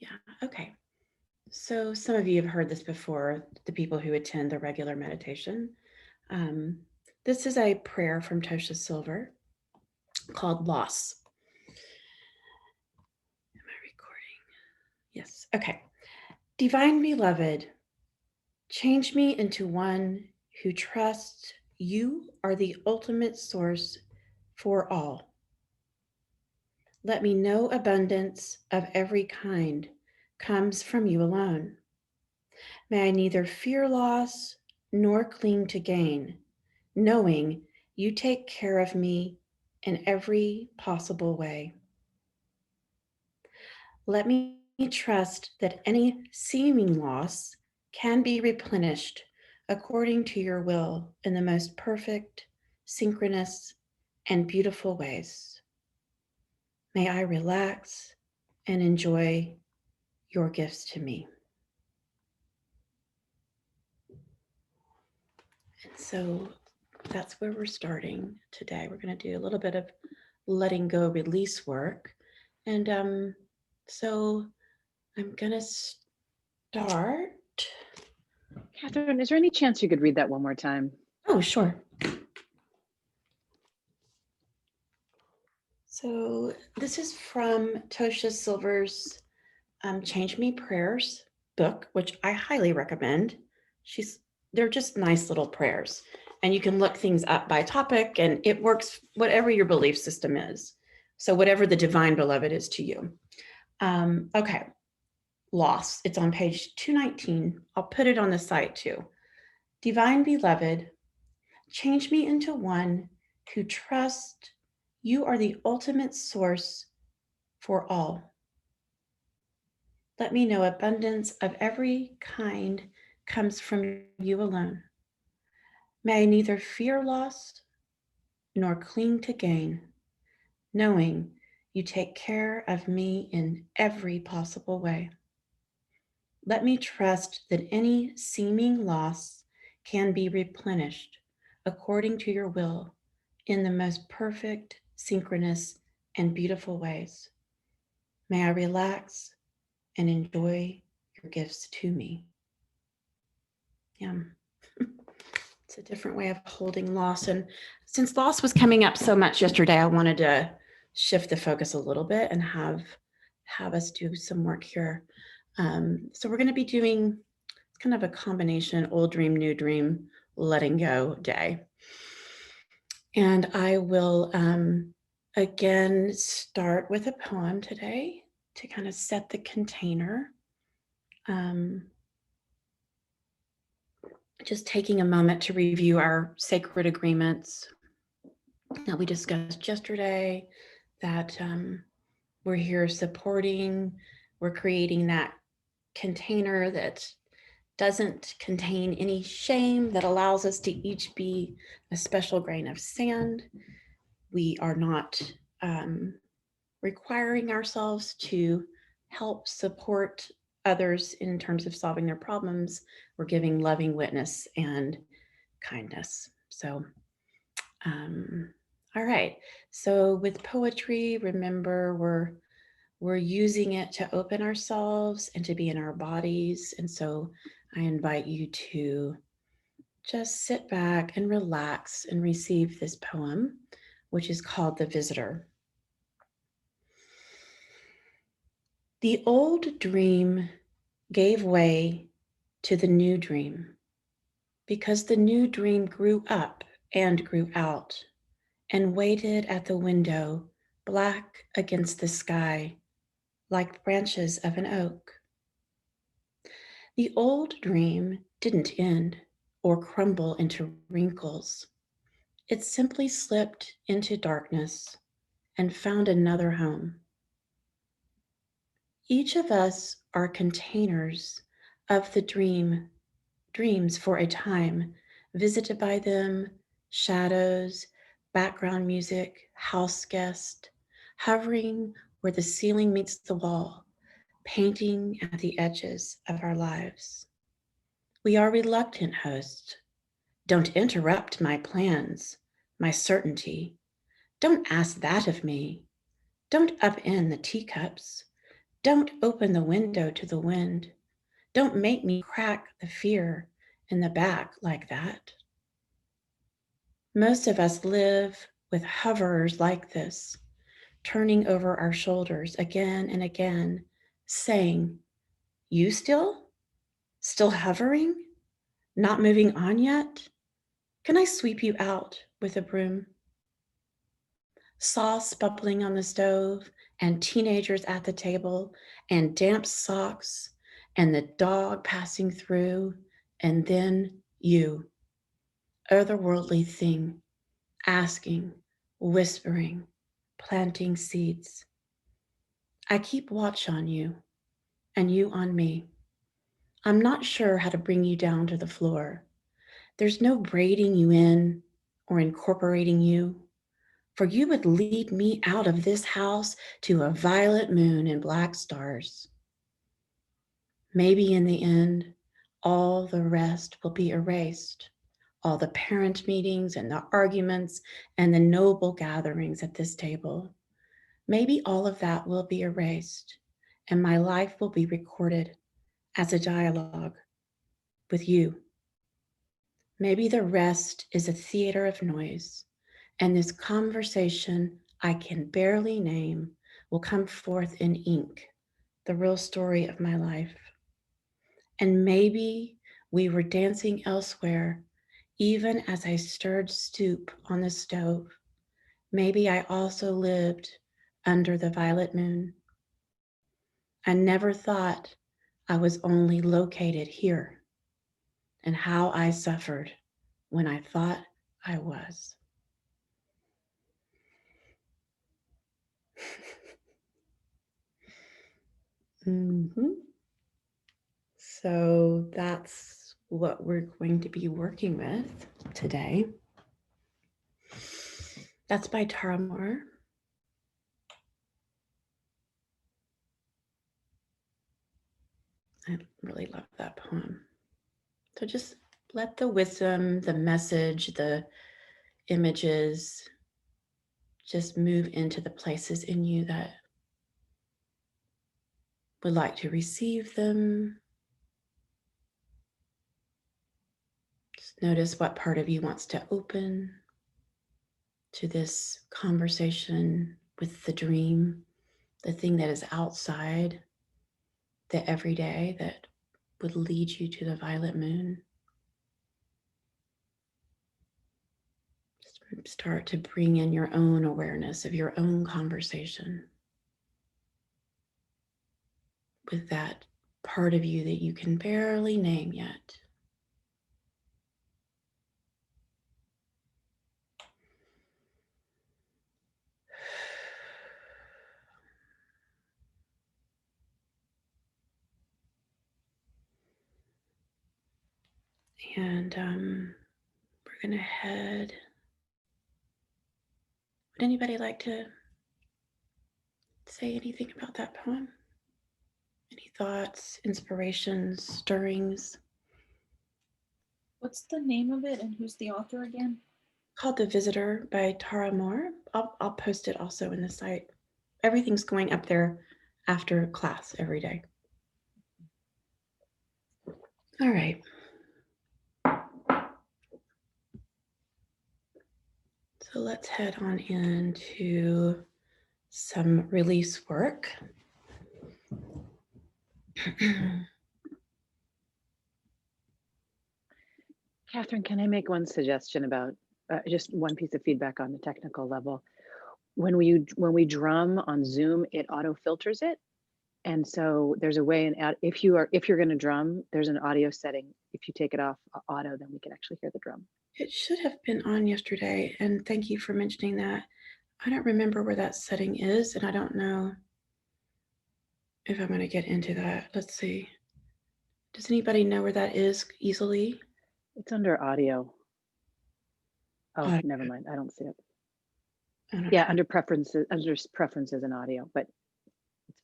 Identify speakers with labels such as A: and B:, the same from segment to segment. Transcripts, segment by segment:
A: Yeah. Okay. So some of you have heard this before, the people who attend the regular meditation. Um, this is a prayer from Tosha Silver called Loss. Am I recording? Yes. Okay. Divine Beloved, change me into one who trusts you are the ultimate source for all. Let me know abundance of every kind comes from you alone. May I neither fear loss nor cling to gain, knowing you take care of me in every possible way. Let me trust that any seeming loss can be replenished according to your will in the most perfect, synchronous, and beautiful ways. May I relax and enjoy your gifts to me. And so that's where we're starting today. We're going to do a little bit of letting go, release work. And so I'm going to start.
B: Catherine, is there any chance you could read that one more time?
A: Oh, sure. So this is from Tosha Silver's Change Me Prayers book, which I highly recommend. They're just nice little prayers. And you can look things up by topic, and it works whatever your belief system is. So whatever the divine beloved is to you. Okay, loss. It's on page 219. I'll put it on the site too. Divine beloved, change me into one who trusts you are the ultimate source for all. Let me know abundance of every kind comes from you alone. May I neither fear loss nor cling to gain, knowing you take care of me in every possible way. Let me trust that any seeming loss can be replenished according to your will in the most perfect, synchronous, and beautiful ways. May I relax and enjoy your gifts to me. Yeah. It's a different way of holding loss. And since loss was coming up so much yesterday, I wanted to shift the focus a little bit and have us do some work here. So we're going to be doing kind of a combination old dream, new dream, letting go day. And I will again start with a poem today to kind of set the container. Just taking a moment to review our sacred agreements that we discussed yesterday, that we're here supporting, we're creating that container that doesn't contain any shame, that allows us to each be a special grain of sand. We are not requiring ourselves to help support others in terms of solving their problems. We're giving loving witness and kindness. So, all right. So with poetry, remember we're using it to open ourselves and to be in our bodies. And so I invite you to just sit back and relax and receive this poem, which is called The Visitor. The old dream gave way to the new dream because the new dream grew up and grew out and waited at the window, black against the sky, like branches of an oak. The old dream didn't end or crumble into wrinkles. It simply slipped into darkness and found another home. Each of us are containers of the dreams for a time, visited by them, shadows, background music, house guest, hovering where the ceiling meets the wall, painting at the edges of our lives. We are reluctant hosts. Don't interrupt my plans, my certainty. Don't ask that of me. Don't upend the teacups. Don't open the window to the wind. Don't make me crack the fear in the back like that. Most of us live with hoverers like this, turning over our shoulders again and again, saying, "You still? Still hovering? Not moving on yet? Can I sweep you out with a broom?" Sauce bubbling on the stove, and teenagers at the table, and damp socks, and the dog passing through, and then you, otherworldly thing, asking, whispering, planting seeds. I keep watch on you, and you on me. I'm not sure how to bring you down to the floor. There's no braiding you in or incorporating you, for you would lead me out of this house to a violet moon and black stars. Maybe in the end, all the rest will be erased. All the parent meetings and the arguments and the noble gatherings at this table. Maybe all of that will be erased and my life will be recorded as a dialogue with you. Maybe the rest is a theater of noise, and this conversation I can barely name will come forth in ink, the real story of my life. And maybe we were dancing elsewhere, even as I stirred soup on the stove. Maybe I also lived under the violet moon. I never thought I was only located here, and how I suffered when I thought I was. Mhm. So that's what we're going to be working with today. That's by Tara Moore. I really love that poem. So just let the wisdom, the message, the images just move into the places in you that would like to receive them. Just notice what part of you wants to open to this conversation with the dream, the thing that is outside the everyday that would lead you to the violet moon. Just start to bring in your own awareness of your own conversation with that part of you that you can barely name yet. And we're going to head. Would anybody like to say anything about that poem? Any thoughts, inspirations, stirrings?
C: What's the name of it and who's the author again?
A: Called The Visitor by Tara Moore. I'll post it also in the site. Everything's going up there after class every day. All right. So let's head on into some release work.
B: Catherine, can I make one suggestion about just one piece of feedback on the technical level? When we drum on Zoom, it auto filters it. And so there's a way if you're going to drum, there's an audio setting. If you take it off auto, then we can actually hear the drum.
A: It should have been on yesterday, and thank you for mentioning that. I don't remember where that setting is, and I don't know if I'm going to get into that. Let's see. Does anybody know where that is easily?
B: It's under audio. Oh,
A: Audio.
B: never mind. I don't see it.
A: Yeah,
B: under preferences and audio, but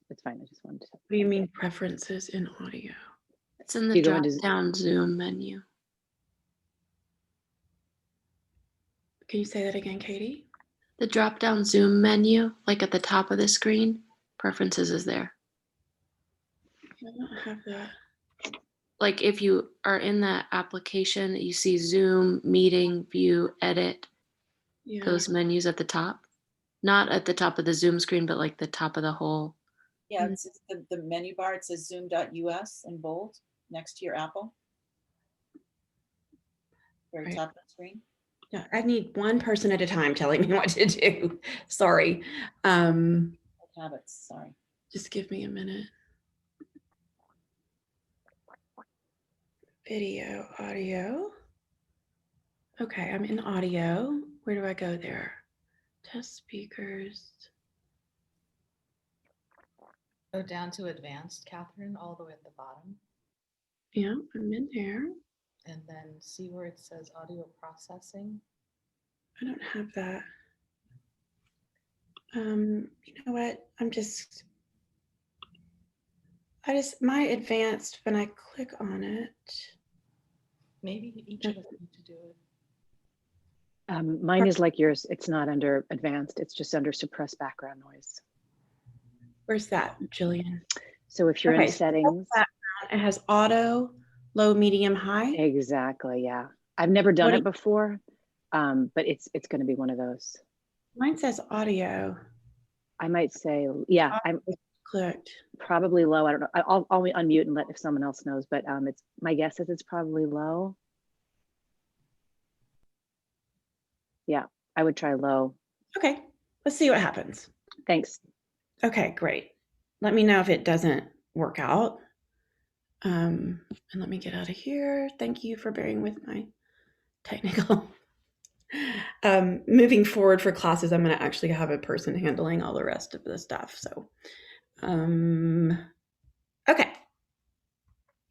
B: it's fine. I just wanted to.
A: What do you mean preferences in audio?
D: It's in the drop-down Zoom menu.
A: Can you say that again, Katie?
D: The drop-down Zoom menu, like at the top of the screen, preferences is there.
A: I don't have that.
D: Like if you are in that application, you see Zoom, meeting, view, edit,
A: Yeah.
D: those menus at the top. Not at the top of the Zoom screen, but like the top of the whole.
C: Yeah, it's the menu bar. It says zoom.us in bold next to your Apple. Very
A: Right.
C: top of the screen.
A: Yeah, I need one person at a time telling me what to do. Sorry.
C: Habits, sorry.
A: Just give me a minute. Video, audio. Okay, I'm in audio. Where do I go there? Test speakers.
E: Go down to advanced, Catherine, all the way at the bottom,
A: Yeah, I'm in there.
E: and then see where it says audio processing.
A: I don't have that. You know what? My advanced, when I click on it.
E: Maybe each of us need to do it.
B: Mine is like yours. It's not under advanced. It's just under suppress background noise.
A: Where's that, Jillian?
B: So if you're
A: Okay,
B: in settings,
A: it has auto, low, medium, high.
B: exactly. Yeah. I've never done it before, but it's going to be one of those.
A: Mine says audio.
B: I might say, yeah, I'm
A: Clicked.
B: probably low. I don't know. I'll unmute and let if someone else knows, but it's my guess is it's probably low. Yeah, I would try low.
A: Okay, let's see what happens.
B: Thanks.
A: Okay, great. Let me know if it doesn't work out. And let me get out of here. Thank you for bearing with my technical. Moving forward for classes, I'm going to actually have a person handling all the rest of the stuff. So, okay,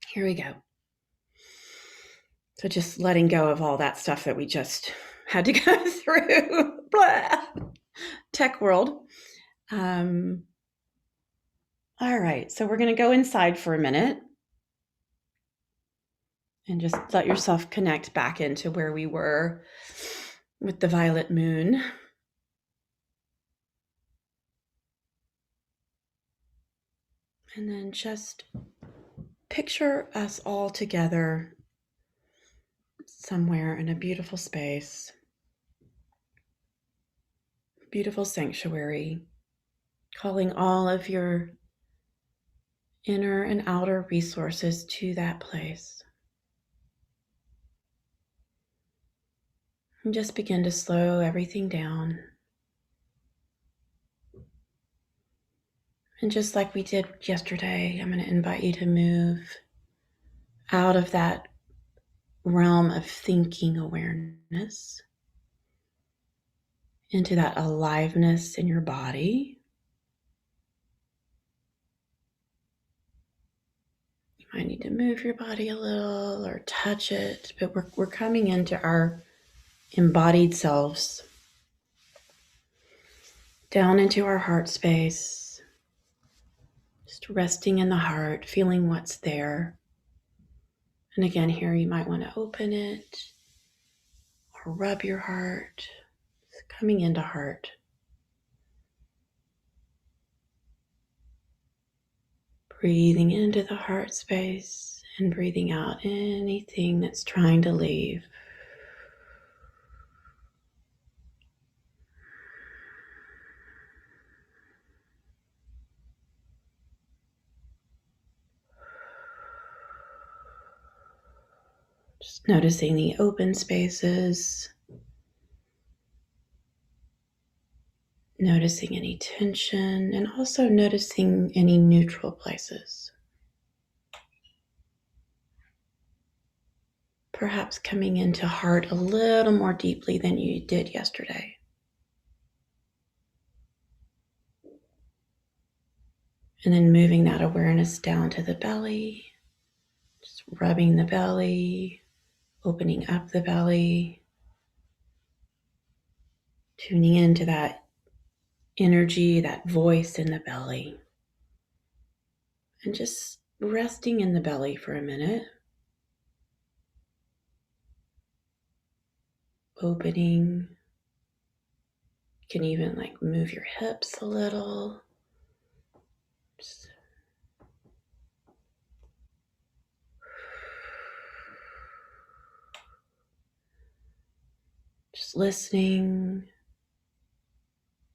A: here we go. So just letting go of all that stuff that we just had to go through. Blah. Tech world. All right, so we're going to go inside for a minute and just let yourself connect back into where we were with the violet moon. And then just picture us all together somewhere in a beautiful space, beautiful sanctuary, calling all of your inner and outer resources to that place. And just begin to slow everything down. And just like we did yesterday, I'm going to invite you to move out of that realm of thinking awareness into that aliveness in your body. You might need to move your body a little or touch it, but we're coming into our embodied selves, down into our heart space, just resting in the heart, feeling what's there. And again, here you might want to open it or rub your heart, coming into heart. Breathing into the heart space and breathing out anything that's trying to leave. Just noticing the open spaces, noticing any tension, and also noticing any neutral places. Perhaps coming into heart a little more deeply than you did yesterday. And then moving that awareness down to the belly, just rubbing the belly, opening up the belly, tuning into that energy, that voice in the belly, and just resting in the belly for a minute. Opening. You can even like move your hips a little. Just listening,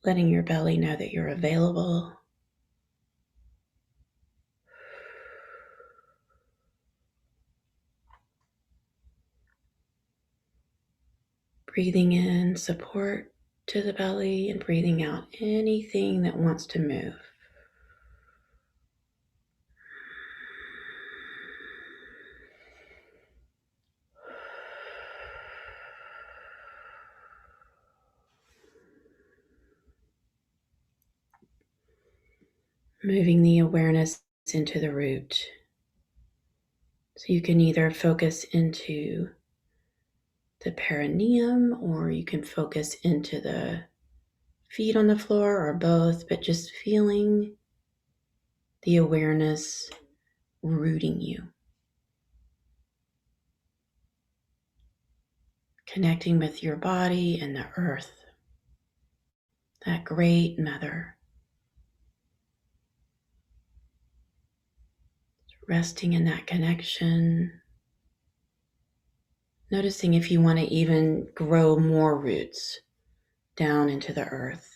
A: letting your belly know that you're available. Breathing in support to the belly and breathing out anything that wants to move. Moving the awareness into the root. So you can either focus into the perineum or you can focus into the feet on the floor or both, but just feeling the awareness rooting you. Connecting with your body and the earth, that great mother. Resting in that connection. Noticing if you want to even grow more roots down into the earth.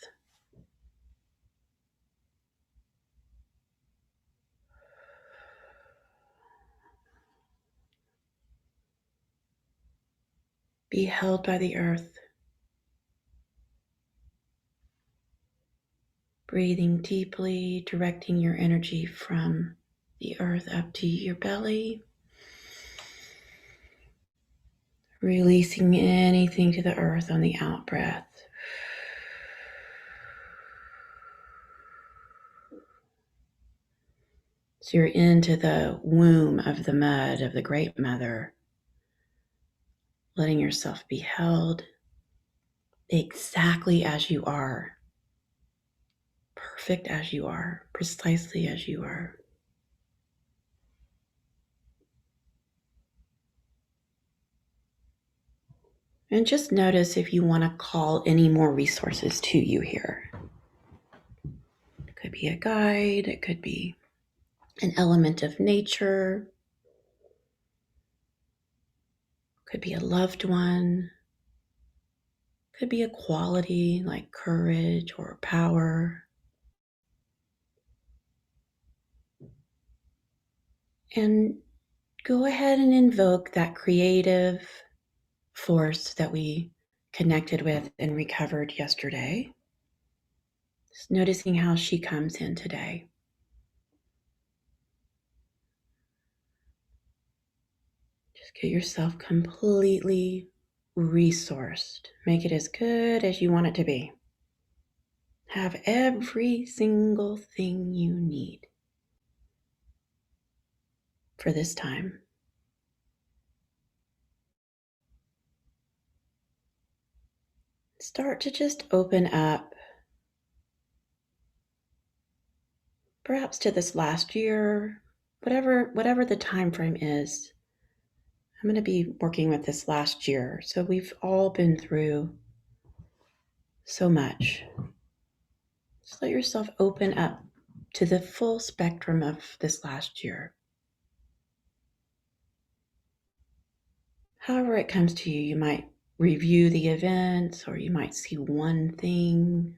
A: Be held by the earth. Breathing deeply, directing your energy from the earth up to your belly. Releasing anything to the earth on the out breath. So you're into the womb of the mud of the Great Mother, letting yourself be held exactly as you are, perfect as you are, precisely as you are. And just notice if you want to call any more resources to you here. It could be a guide, it could be an element of nature, could be a loved one, could be a quality like courage or power. And go ahead and invoke that creative force that we connected with and recovered yesterday. Just noticing how she comes in today. Just get yourself completely resourced. Make it as good as you want it to be. Have every single thing you need for this time. Start to just open up, perhaps to this last year, whatever the time frame is. I'm going to be working with this last year. So we've all been through so much. Just let yourself open up to the full spectrum of this last year. However it comes to you, you might review the events or you might see one thing.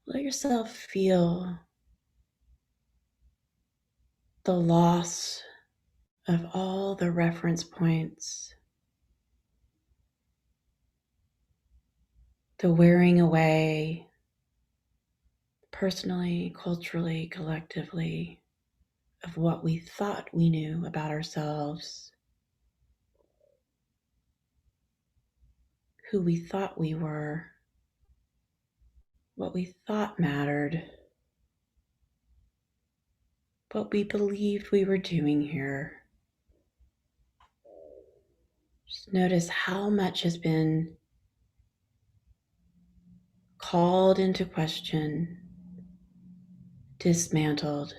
A: Let yourself feel the loss of all the reference points, the wearing away, personally, culturally, collectively, of what we thought we knew about ourselves, who we thought we were, what we thought mattered, what we believed we were doing here. Just notice how much has been called into question, dismantled,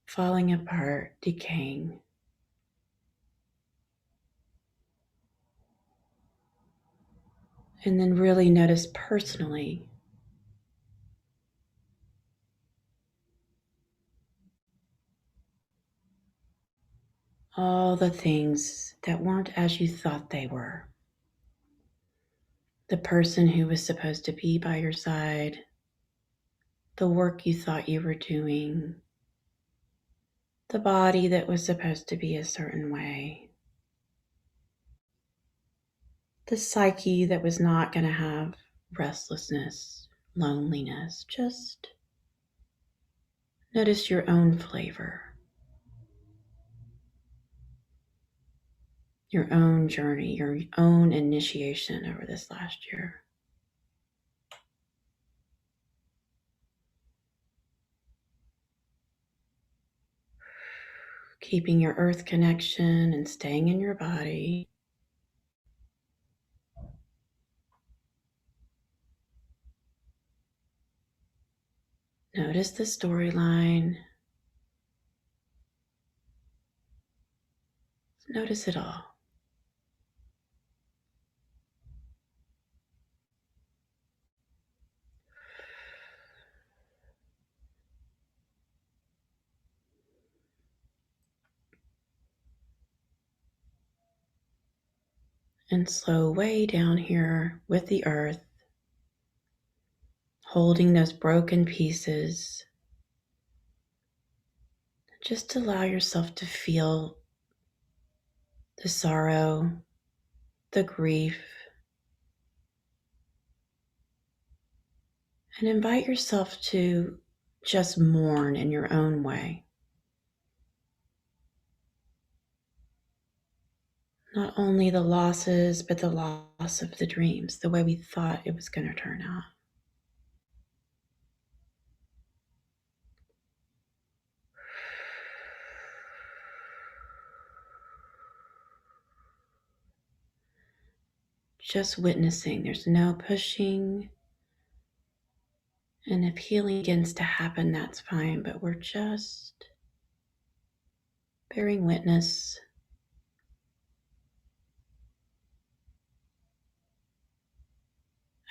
A: falling apart, decaying. And then really notice personally all the things that weren't as you thought they were. The person who was supposed to be by your side, the work you thought you were doing, the body that was supposed to be a certain way, the psyche that was not going to have restlessness, loneliness. Just notice your own flavor, your own journey, your own initiation over this last year. Keeping your earth connection and staying in your body. Notice the storyline. Notice it all. And slow way down here with the earth, holding those broken pieces. Just allow yourself to feel the sorrow, the grief, and invite yourself to just mourn in your own way. Not only the losses, but the loss of the dreams, the way we thought it was going to turn out. Just witnessing, there's no pushing. And if healing begins to happen, that's fine, but we're just bearing witness.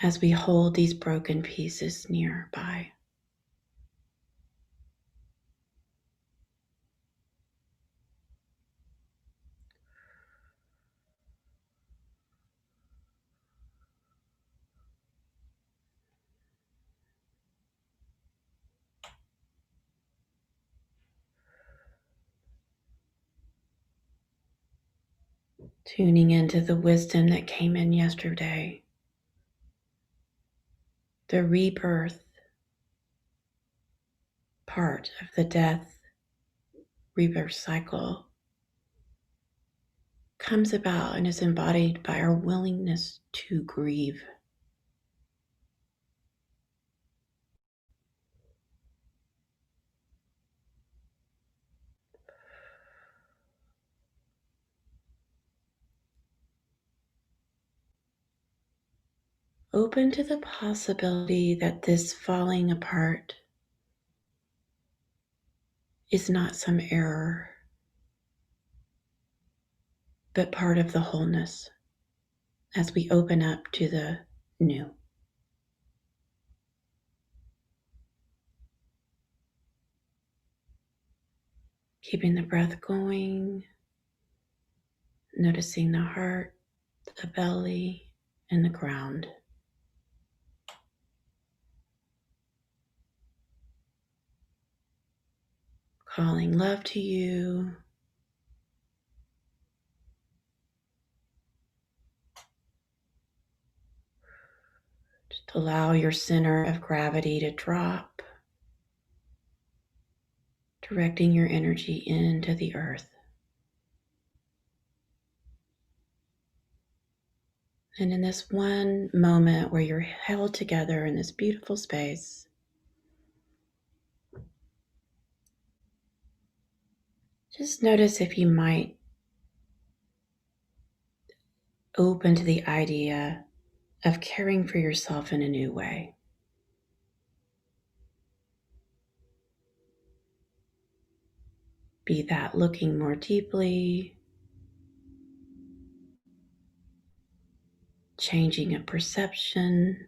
A: As we hold these broken pieces nearby. Tuning into the wisdom that came in yesterday. The rebirth part of the death rebirth cycle comes about and is embodied by our willingness to grieve. Open to the possibility that this falling apart is not some error, but part of the wholeness as we open up to the new. Keeping the breath going, noticing the heart, the belly, and the ground. Calling love to you. Just allow your center of gravity to drop, directing your energy into the earth. And in this one moment where you're held together in this beautiful space, just notice if you might open to the idea of caring for yourself in a new way. Be that looking more deeply, changing a perception,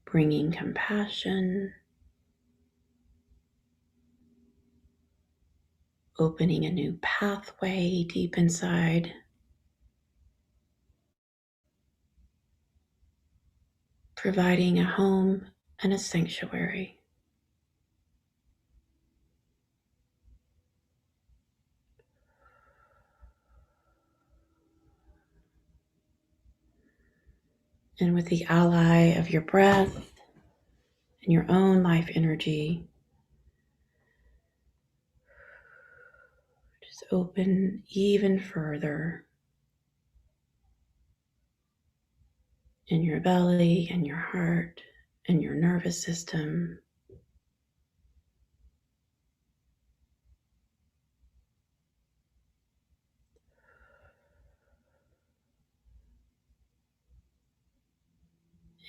A: bringing compassion, opening a new pathway deep inside. Providing a home and a sanctuary. And with the ally of your breath and your own life energy, just open even further in your belly and your heart and your nervous system.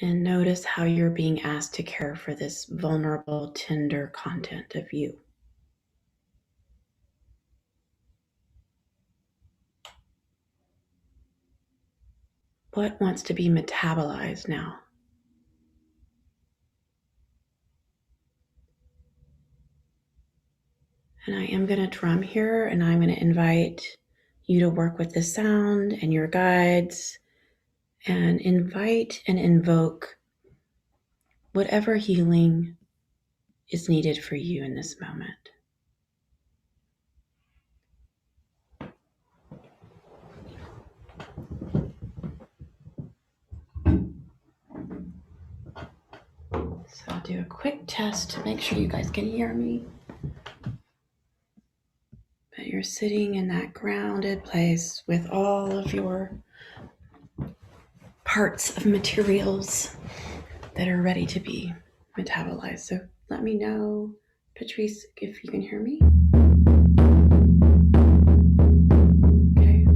A: And notice how you're being asked to care for this vulnerable, tender content of you. What wants to be metabolized now? And I am going to drum here, and I'm going to invite you to work with the sound and your guides and invite and invoke whatever healing is needed for you in this moment. So I'll do a quick test to make sure you guys can hear me. But you're sitting in that grounded place with all of your parts of materials that are ready to be metabolized. So let me know, Patrice, if you can hear me. Okay.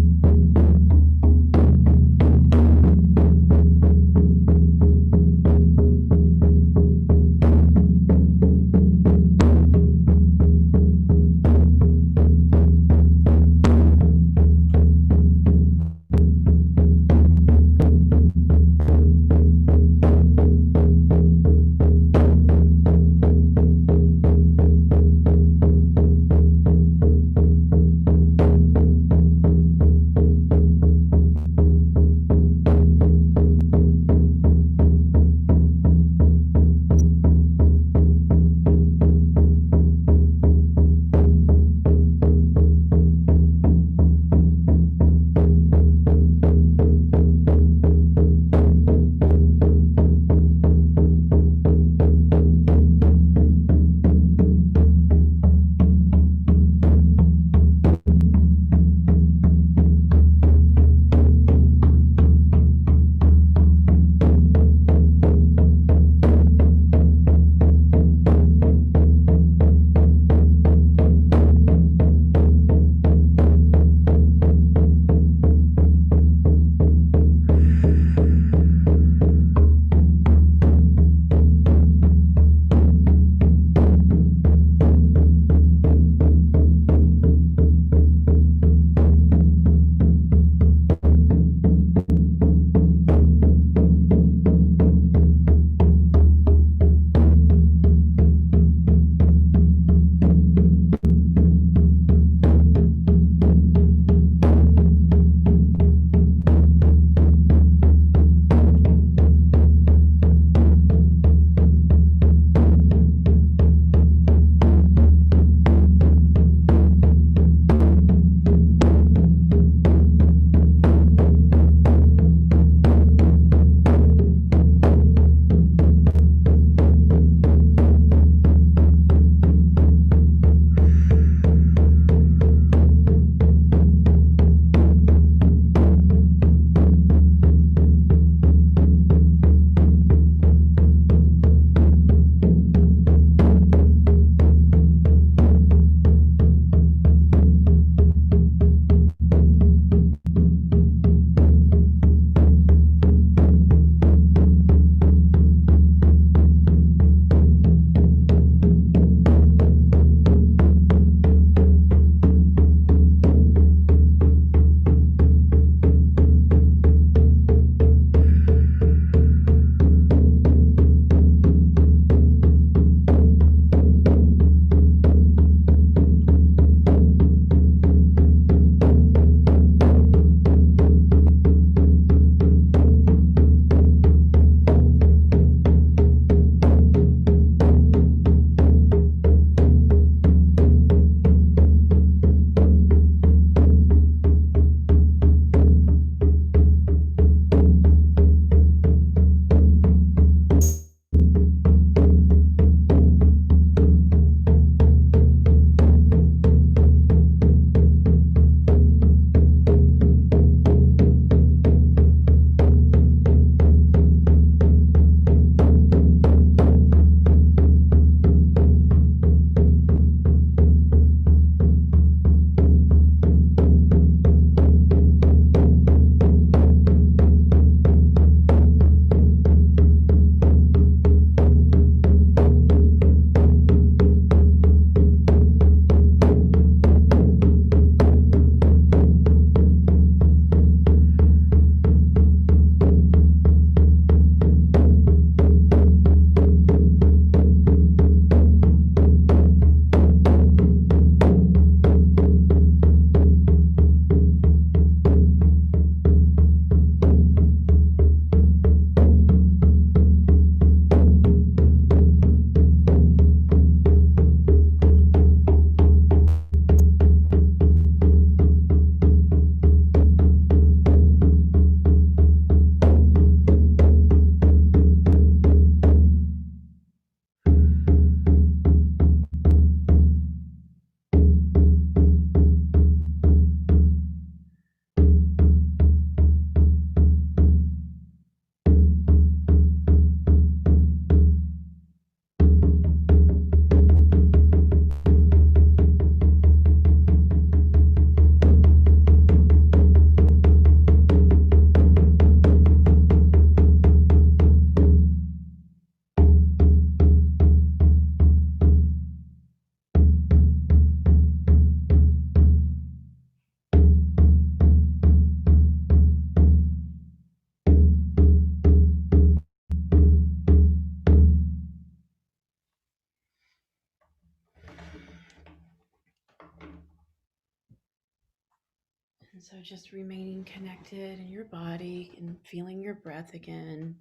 A: so just remaining connected in your body and feeling your breath again.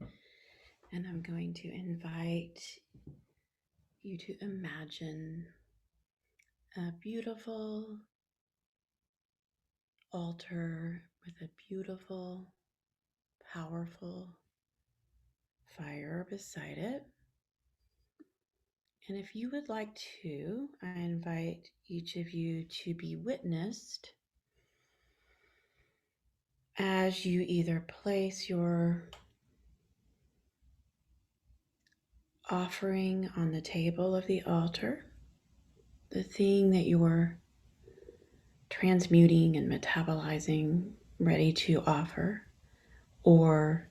A: And I'm going to invite you to imagine a beautiful altar with a beautiful, powerful fire beside it. And if you would like to, I invite each of you to be witnessed as you either place your offering on the table of the altar, the thing that you're transmuting and metabolizing, ready to offer, or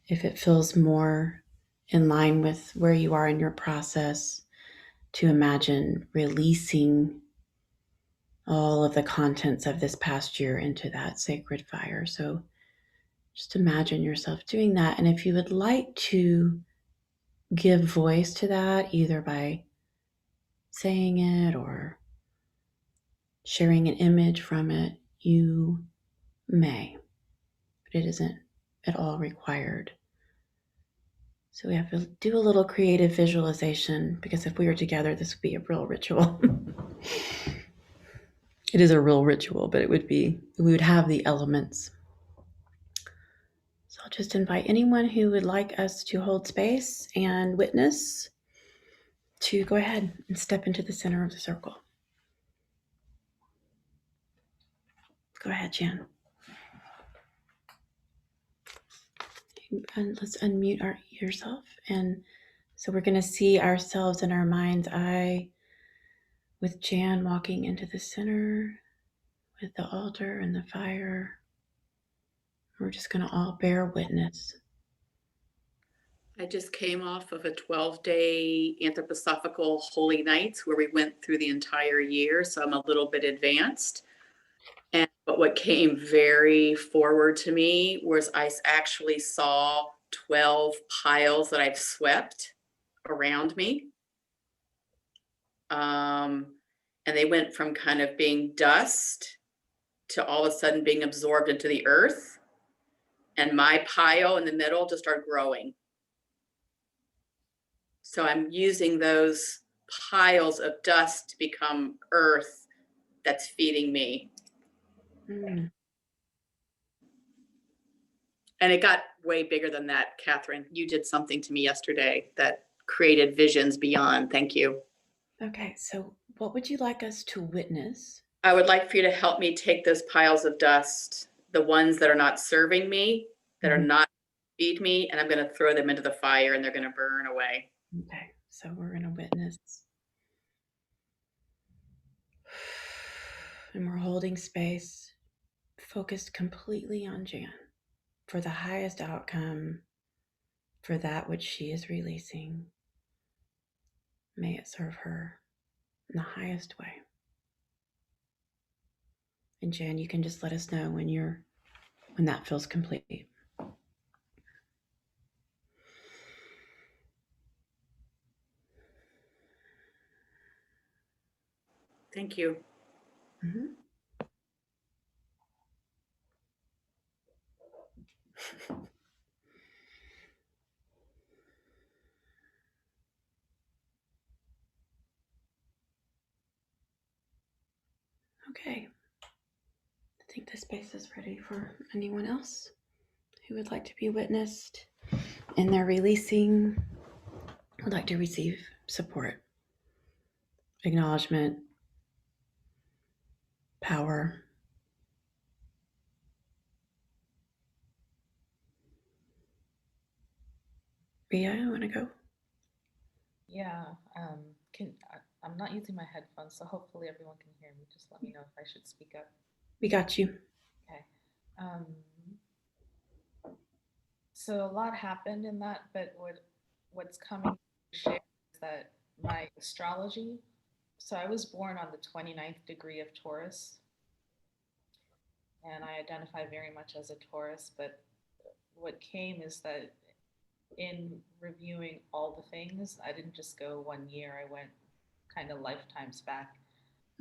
A: if it feels more in line with where you are in your process, to imagine releasing all of the contents of this past year into that sacred fire. So just imagine yourself doing that. And if you would like to give voice to that, either by saying it or sharing an image from it, you may, but it isn't at all required. So we have to do a little creative visualization, because if we were together, this would be a real ritual. It is a real ritual, but we would have the elements. So I'll just invite anyone who would like us to hold space and witness to go ahead and step into the center of the circle. Go ahead, Jan. And let's unmute yourself. And so we're going to see ourselves in our mind's eye with Jan walking into the center with the altar and the fire. We're just going to all bear witness.
F: I just came off of a 12-day anthroposophical holy nights where we went through the entire year, so I'm a little bit advanced. But what came very forward to me was I actually saw 12 piles that I've swept around me. And they went from kind of being dust to all of a sudden being absorbed into the earth. And my pile in the middle just started growing. So I'm using those piles of dust to become earth that's feeding me.
A: Mm.
F: And it got way bigger than that, Catherine. You did something to me yesterday that created visions beyond. Thank you.
A: Okay, so what would you like us to witness?
F: I would like for you to help me take those piles of dust, the ones that are not serving me, that are not feed me, and I'm going to throw them into the fire and they're going to burn away.
A: Okay, so we're going to witness. And we're holding space, focused completely on Jan for the highest outcome, for that which she is releasing. May it serve her in the highest way. And Jan, you can just let us know when that feels complete.
F: Thank you.
A: Mm-hmm. Okay. I think the space is ready for anyone else who would like to be witnessed in their releasing, would like to receive support, acknowledgement, power. Ria, you want to go?
E: Yeah, I'm not using my headphones, so hopefully everyone can hear me. Just let me know if I should speak up.
A: We got you.
E: Okay. So a lot happened in that, but what's coming to share is that my astrology, so I was born on the 29th degree of Taurus, and I identify very much as a Taurus, but what came is that in reviewing all the things, I didn't just go 1 year, I went kind of lifetimes back.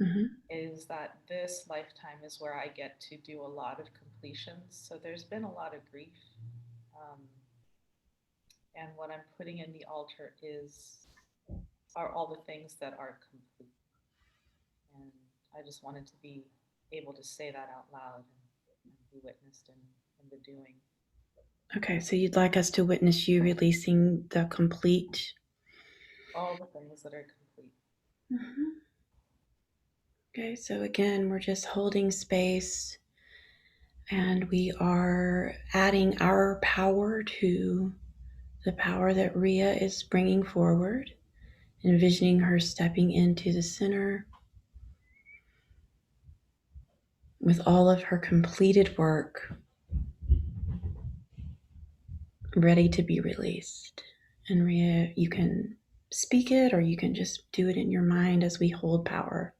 A: Mhm.
E: is that this lifetime is where I get to do a lot of completions. So there's been a lot of grief. Um, and what I'm putting in the altar are all the things that are complete. And I just wanted to be able to say that out loud and be witnessed in the doing.
A: Okay, so you'd like us to witness you releasing the complete.
E: All the things that are complete.
A: Mhm. Okay, so again, we're just holding space and we are adding our power to the power that Ria is bringing forward, envisioning her stepping into the center with all of her completed work ready to be released. And Ria, you can speak it or you can just do it in your mind as we hold power.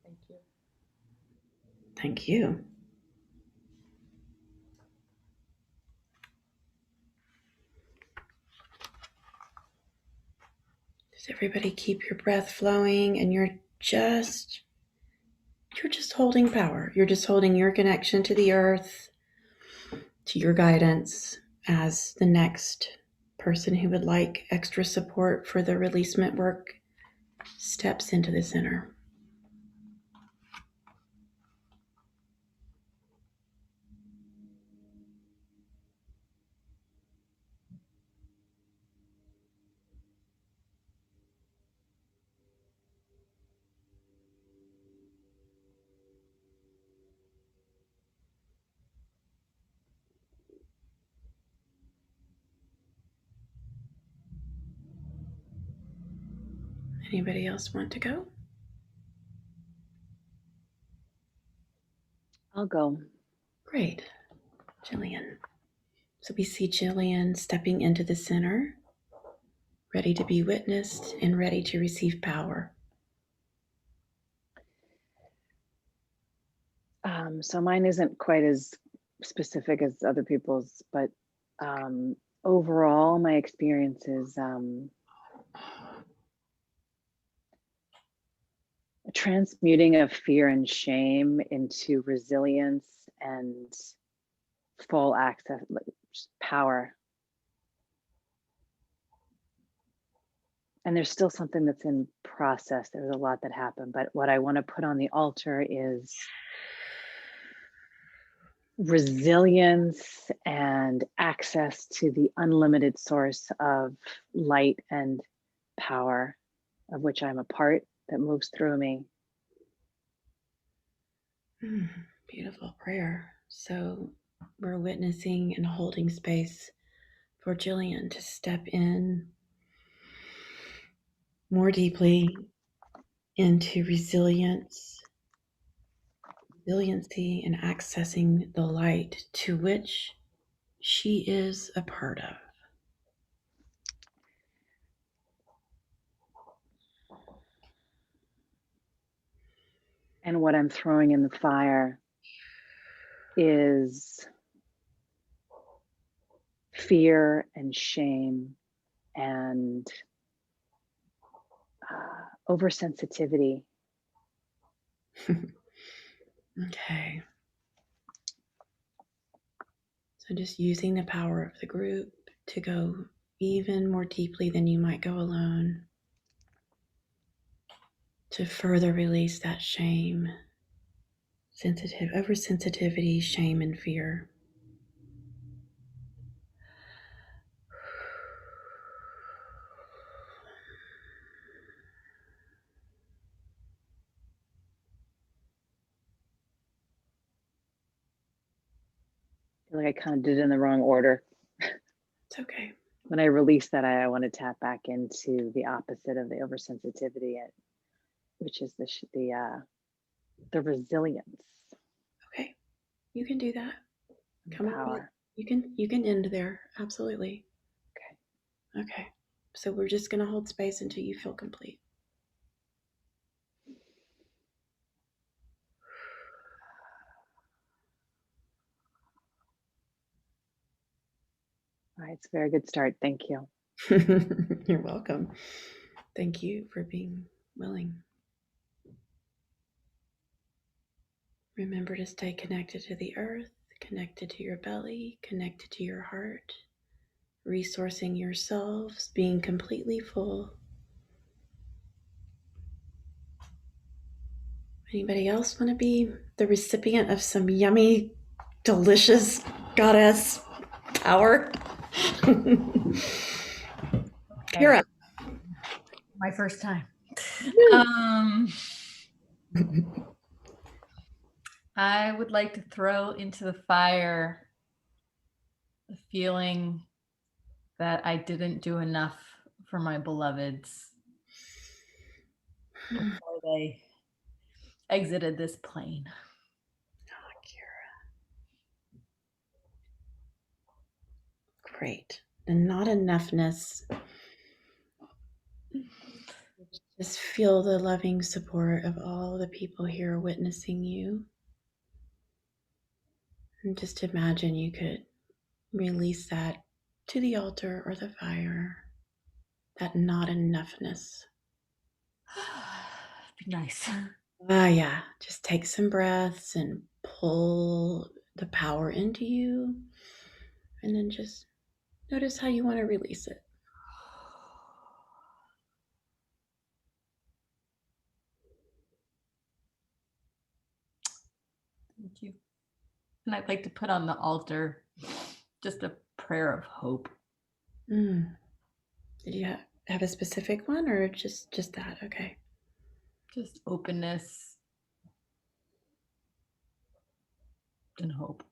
E: Thank you.
A: Thank you. Does everybody keep your breath flowing and you're just holding power. You're just holding your connection to the earth, to your guidance as the next person who would like extra support for the releasement work steps into the center. Anybody else want to go?
B: I'll go.
A: Great. Jillian. So we see Jillian stepping into the center, ready to be witnessed and ready to receive power.
B: So mine isn't quite as specific as other people's, but overall, my experience is a transmuting of fear and shame into resilience and full access, like just power. And there's still something that's in process. There's a lot that happened, but what I want to put on the altar is resilience and access to the unlimited source of light and power, of which I'm a part, that moves through me.
A: Beautiful prayer. So we're witnessing and holding space for Jillian to step in more deeply into resiliency and accessing the light to which she is a part of.
B: And what I'm throwing in the fire is fear and shame and oversensitivity.
A: Okay. So just using the power of the group to go even more deeply than you might go alone, to further release that shame, oversensitivity, shame, and fear.
B: I feel like I kind of did it in the wrong order.
A: It's okay.
B: When I release that, I want to tap back into the opposite of the oversensitivity, which is the resilience.
A: Okay. You can do that. Come on.
B: Power.
A: You can end there. Absolutely.
B: Okay.
A: Okay. So we're just going to hold space until you feel complete.
B: It's a very good start. Thank you.
A: You're welcome. Thank you for being willing. Remember to stay connected to the earth, connected to your belly, connected to your heart, resourcing yourselves, being completely full. Anybody else want to be the recipient of some yummy, delicious goddess power? Kira.
G: My first time. I would like to throw into the fire the feeling that I didn't do enough for my beloveds before they exited this plane.
A: Oh, Kira. Great. The not enoughness. Just feel the loving support of all the people here witnessing you. And just imagine you could release that to the altar or the fire, that not enoughness.
G: Be nice.
A: Yeah. Just take some breaths and pull the power into you. And then just notice how you want to release it.
G: Thank you. And I'd like to put on the altar just a prayer of hope.
A: Did you have a specific one or just that? Okay.
G: Just openness and hope.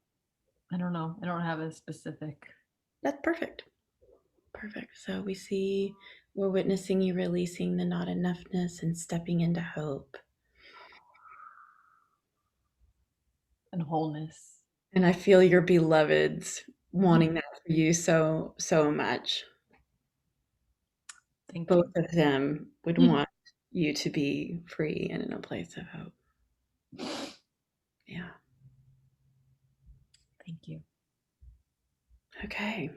G: I don't know. I don't have a specific.
A: That's perfect. Perfect. So we're witnessing you releasing the not enoughness and stepping into hope.
G: And wholeness.
A: And I feel your beloveds wanting that for you so much.
G: Thank
A: Both
G: you.
A: of them would want you to be free and in a place of hope. Yeah.
G: Thank you.
A: Okay.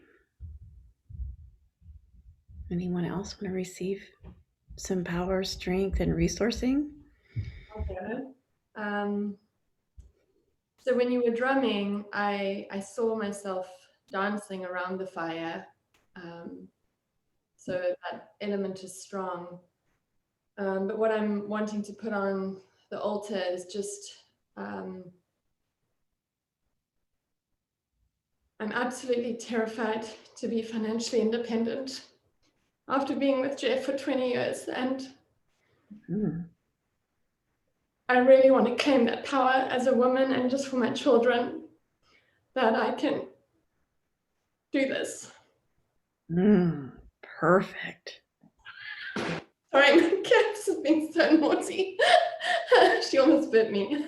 A: Anyone else want to receive some power, strength, and resourcing?
H: Okay. So when you were drumming, I saw myself dancing around the fire. So that element is strong. But what I'm wanting to put on the altar is just, I'm absolutely terrified to be financially independent after being with Jeff for 20 years. And I really want to claim that power as a woman and just for my children that I can do this.
A: Perfect.
H: Sorry, my cat is being so naughty. She almost bit me.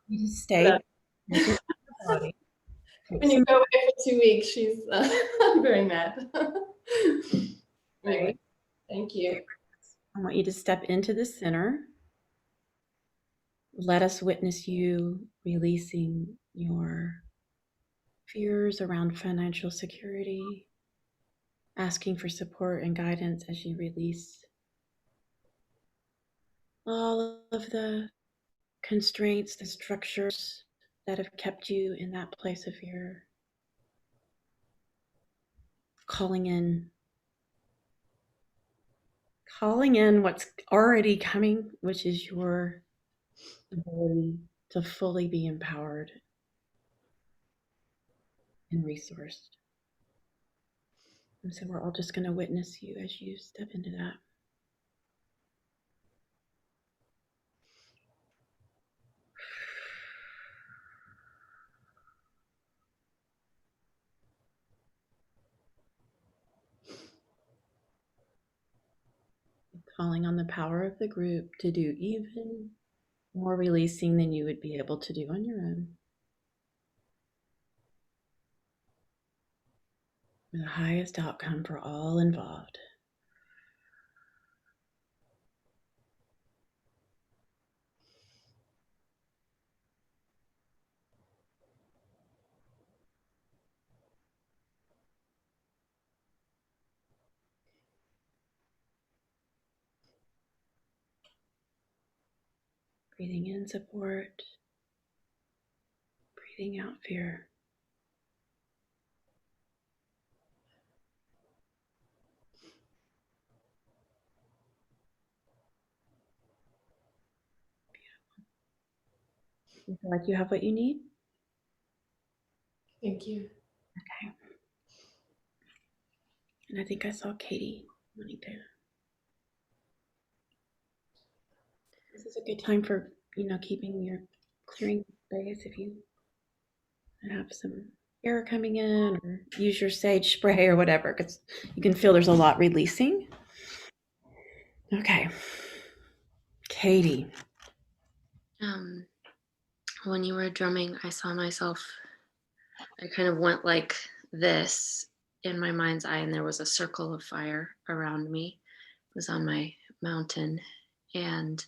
A: You just stay.
H: When you go away for 2 weeks, she's very mad. Anyway, thank you.
A: I want you to step into the center. Let us witness you releasing your fears around financial security, asking for support and guidance as you release all of the constraints, the structures that have kept you in that place of fear. Calling in what's already coming, which is your ability to fully be empowered and resourced. And so we're all just going to witness you as you step into that. Calling on the power of the group to do even more releasing than you would be able to do on your own. For the highest outcome for all involved. Breathing in support, breathing out fear. You feel like you have what you need?
H: Thank you.
A: Okay. And I think I saw Katie wanting to. This is a good time for, keeping your clearing space if you have some air coming in, or use your sage spray or whatever, because you can feel there's a lot releasing. Okay. Katie.
D: When you were drumming, I saw myself, I kind of went like this in my mind's eye, and there was a circle of fire around me. It was on my mountain. And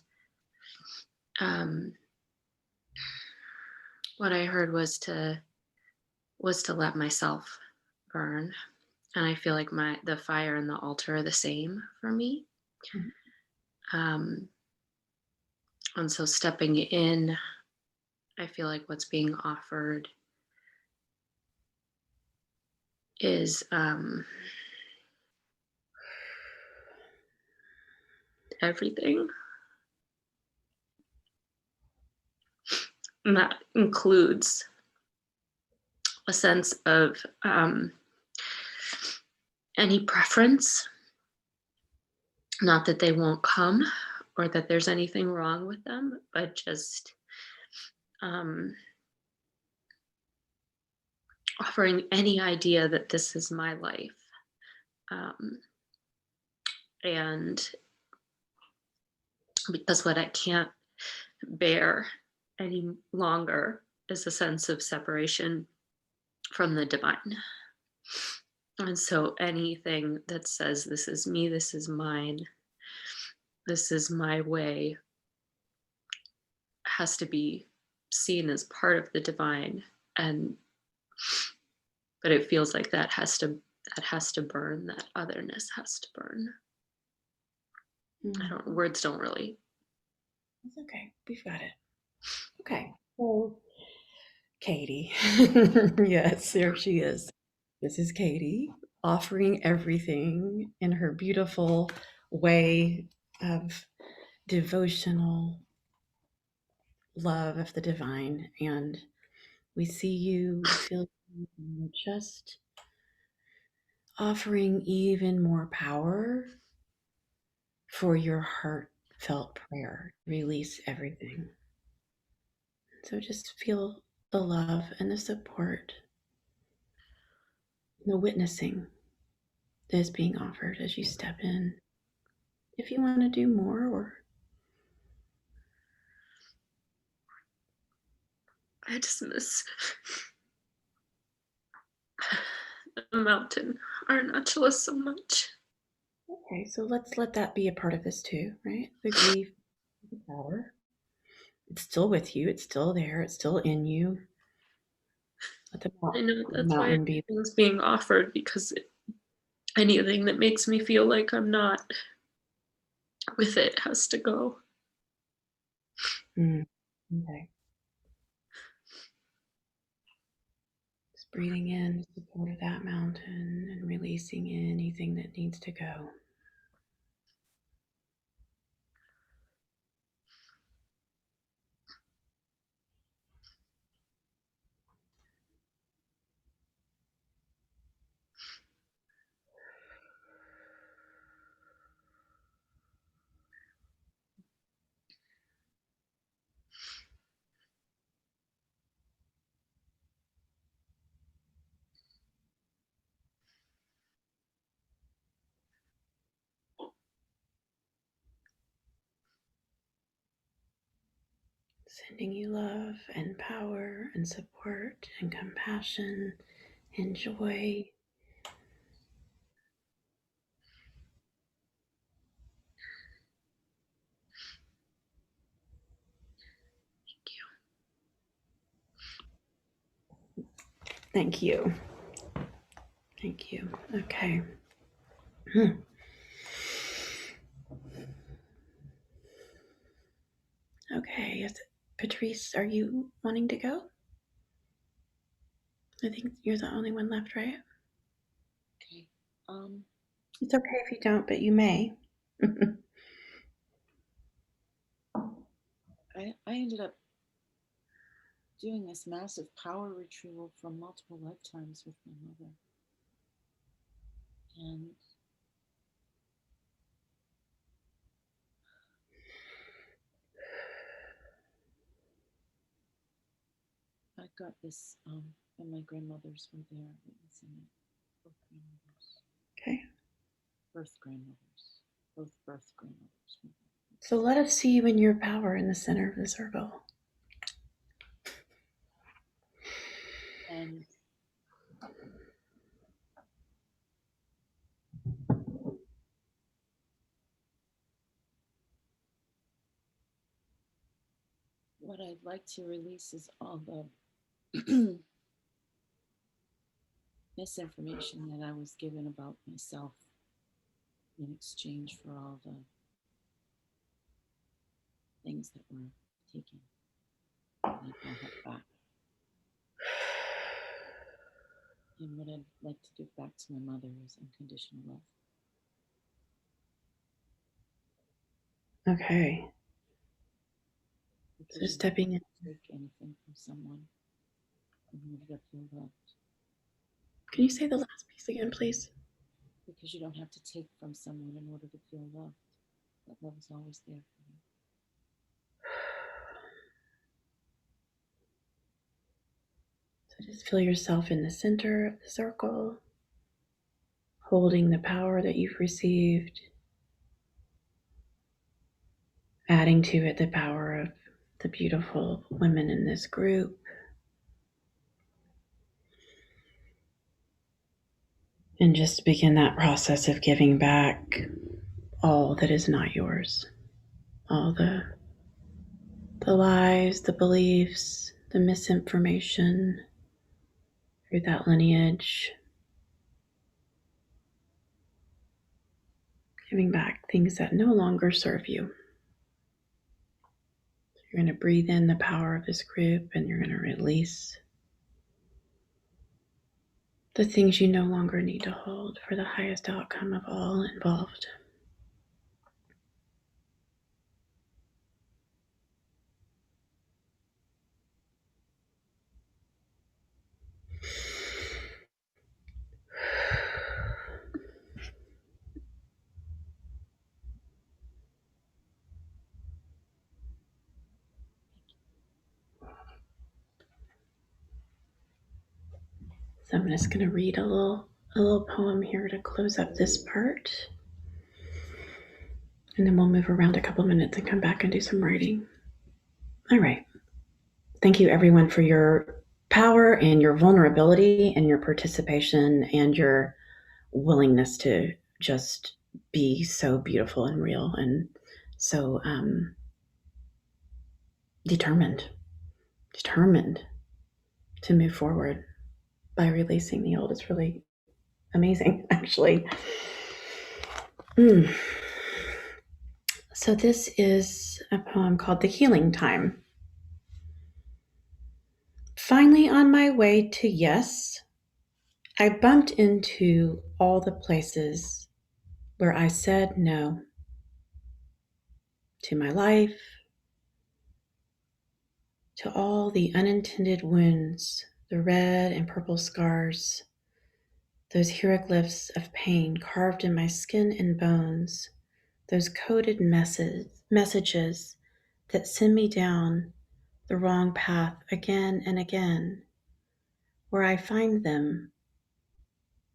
D: what I heard was to let myself burn. And I feel like the fire and the altar are the same for me. And so stepping in, I feel like what's being offered is everything. And that includes a sense of any preference. Not that they won't come or that there's anything wrong with them, but just offering any idea that this is my life. And because what I can't bear any longer is a sense of separation from the divine. And so anything that says, this is me, this is mine, this is my way, has to be seen as part of the divine. But it feels like that has to burn, that otherness has to burn. Words don't really.
A: It's okay. We've got it. Okay. So, Katie. Yes, there she is. This is Katie offering everything in her beautiful way of devotional love of the divine. And we see you, we feel you, just offering even more power for your heartfelt prayer. Release everything. So just feel the love and the support, the witnessing that is being offered as you step in. If you want to do more, or
D: I just miss the mountain, Arunachala, so much.
A: okay, so let's let that be a part of this too, right? The grief, the power. It's still with you. It's still there. It's still in you. Let
D: I know that's why
A: mountain be.
D: everything's being offered, because anything that makes me feel like I'm not with it has to go.
A: Okay. Just breathing in the support of that mountain and releasing anything that needs to go. Sending you love and power and support and compassion and joy. Thank you. Thank you. Okay. Okay, is it Patrice, are you wanting to go? I think you're the only one left, right?
C: Okay.
A: It's okay if you don't, but you may.
C: I ended up doing this massive power retrieval from multiple lifetimes with my mother. And I got this, and my grandmothers were there witnessing it. Both grandmothers.
A: Okay.
C: Birth grandmothers. Both birth grandmothers were there.
A: So let us see you in your power in the center of the circle.
C: And what I'd like to release is all the misinformation that I was given about myself in exchange for all the things that were taken. And I now have back. And what I'd like to give back to my mother is unconditional love.
A: Okay.
C: Because
A: So
C: you
A: stepping in.
C: don't take anything from someone in order to feel loved.
A: Can you say the last piece again, please?
C: Because you don't have to take from someone in order to feel loved. That love is always there for you.
A: So just feel yourself in the center of the circle, holding the power that you've received, adding to it the power of the beautiful women in this group. And just begin that process of giving back all that is not yours. All the lies, the beliefs, the misinformation through that lineage. Giving back things that no longer serve you. You're going to breathe in the power of this group and you're going to release the things you no longer need to hold for the highest outcome of all involved. So I'm just going to read a little poem here to close up this part. And then we'll move around a couple minutes and come back and do some writing. All right. Thank you everyone for your power and your vulnerability and your participation and your willingness to just be so beautiful and real and so determined to move forward by releasing the old. It's really amazing, actually. So this is a poem called The Healing Time. Finally on my way to yes, I bumped into all the places where I said no to my life, to all the unintended wounds, the red and purple scars, those hieroglyphs of pain carved in my skin and bones, those coded messages that send me down the wrong path again and again, where I find them,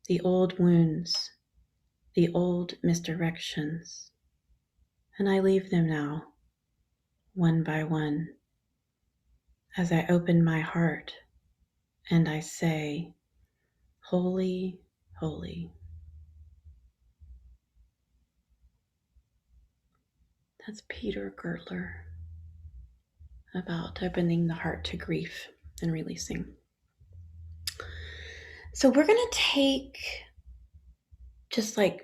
A: the old wounds, the old misdirections, and I leave them now, one by one, as I open my heart and I say, holy, holy. That's Peter Gertler about opening the heart to grief and releasing. So we're going to take just why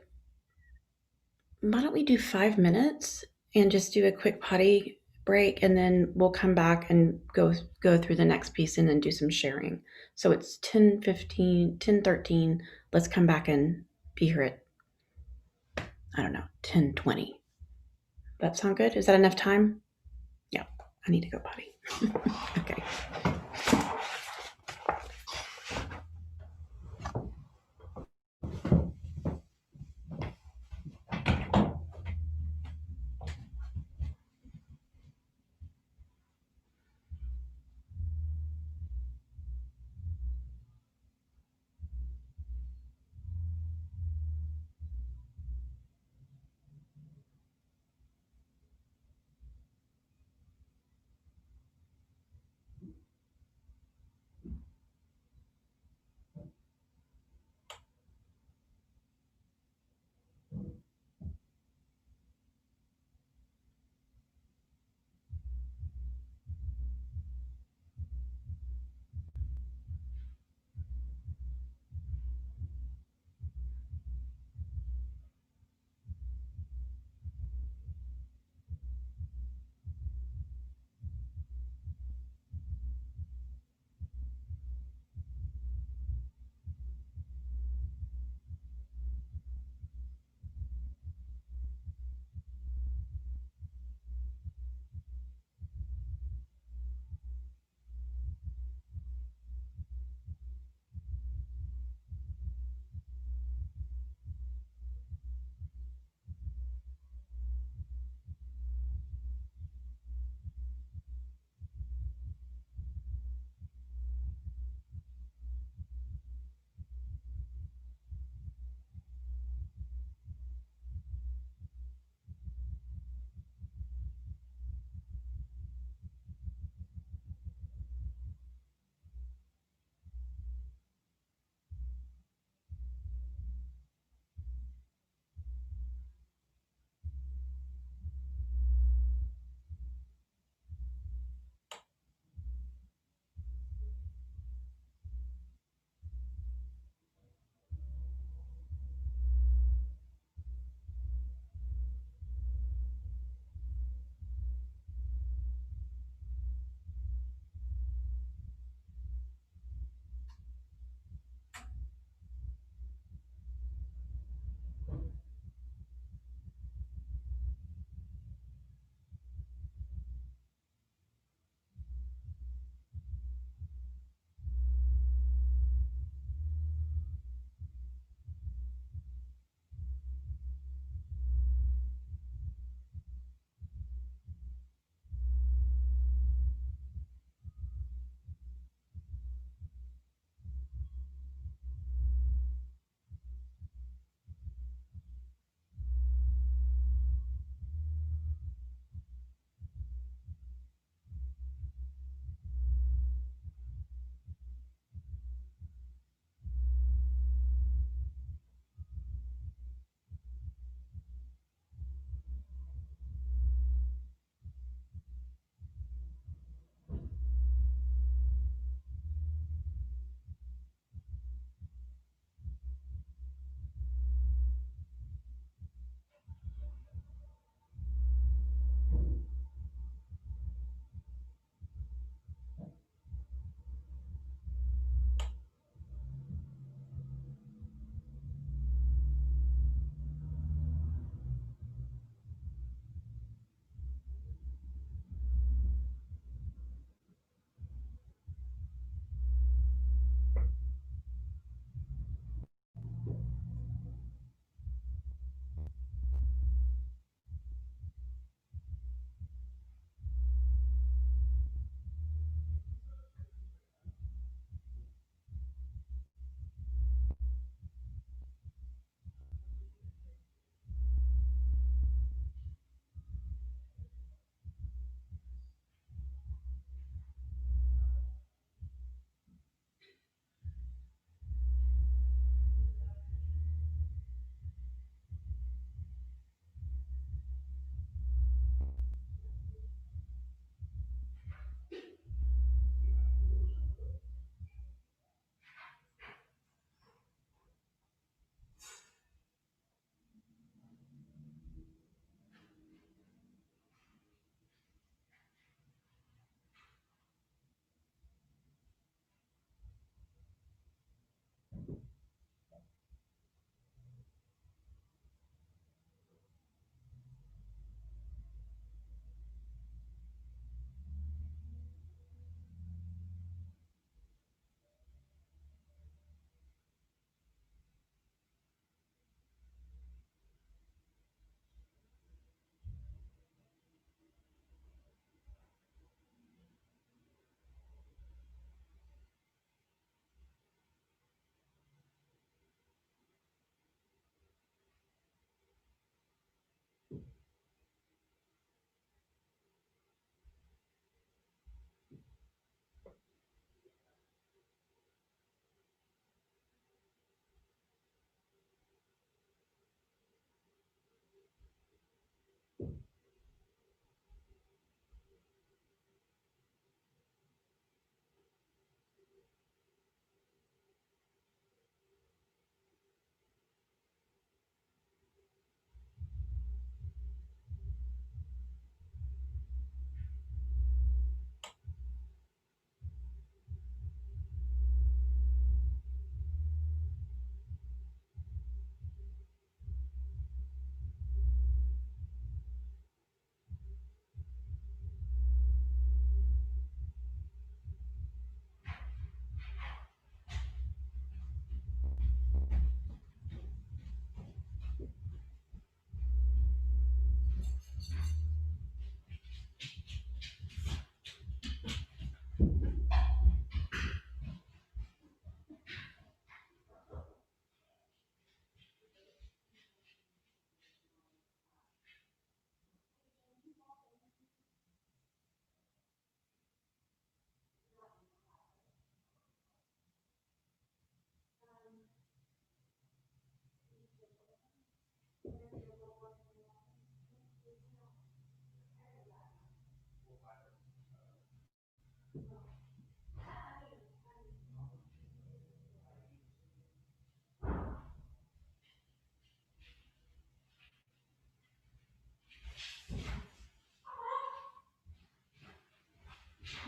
A: don't we do 5 minutes and just do a quick potty break, and then we'll come back and go through the next piece and then do some sharing. So it's 10:15, 10:13. Let's come back and be here at, I don't know, 10:20. That sound good? Is that enough time? Yeah, I need to go potty. Okay.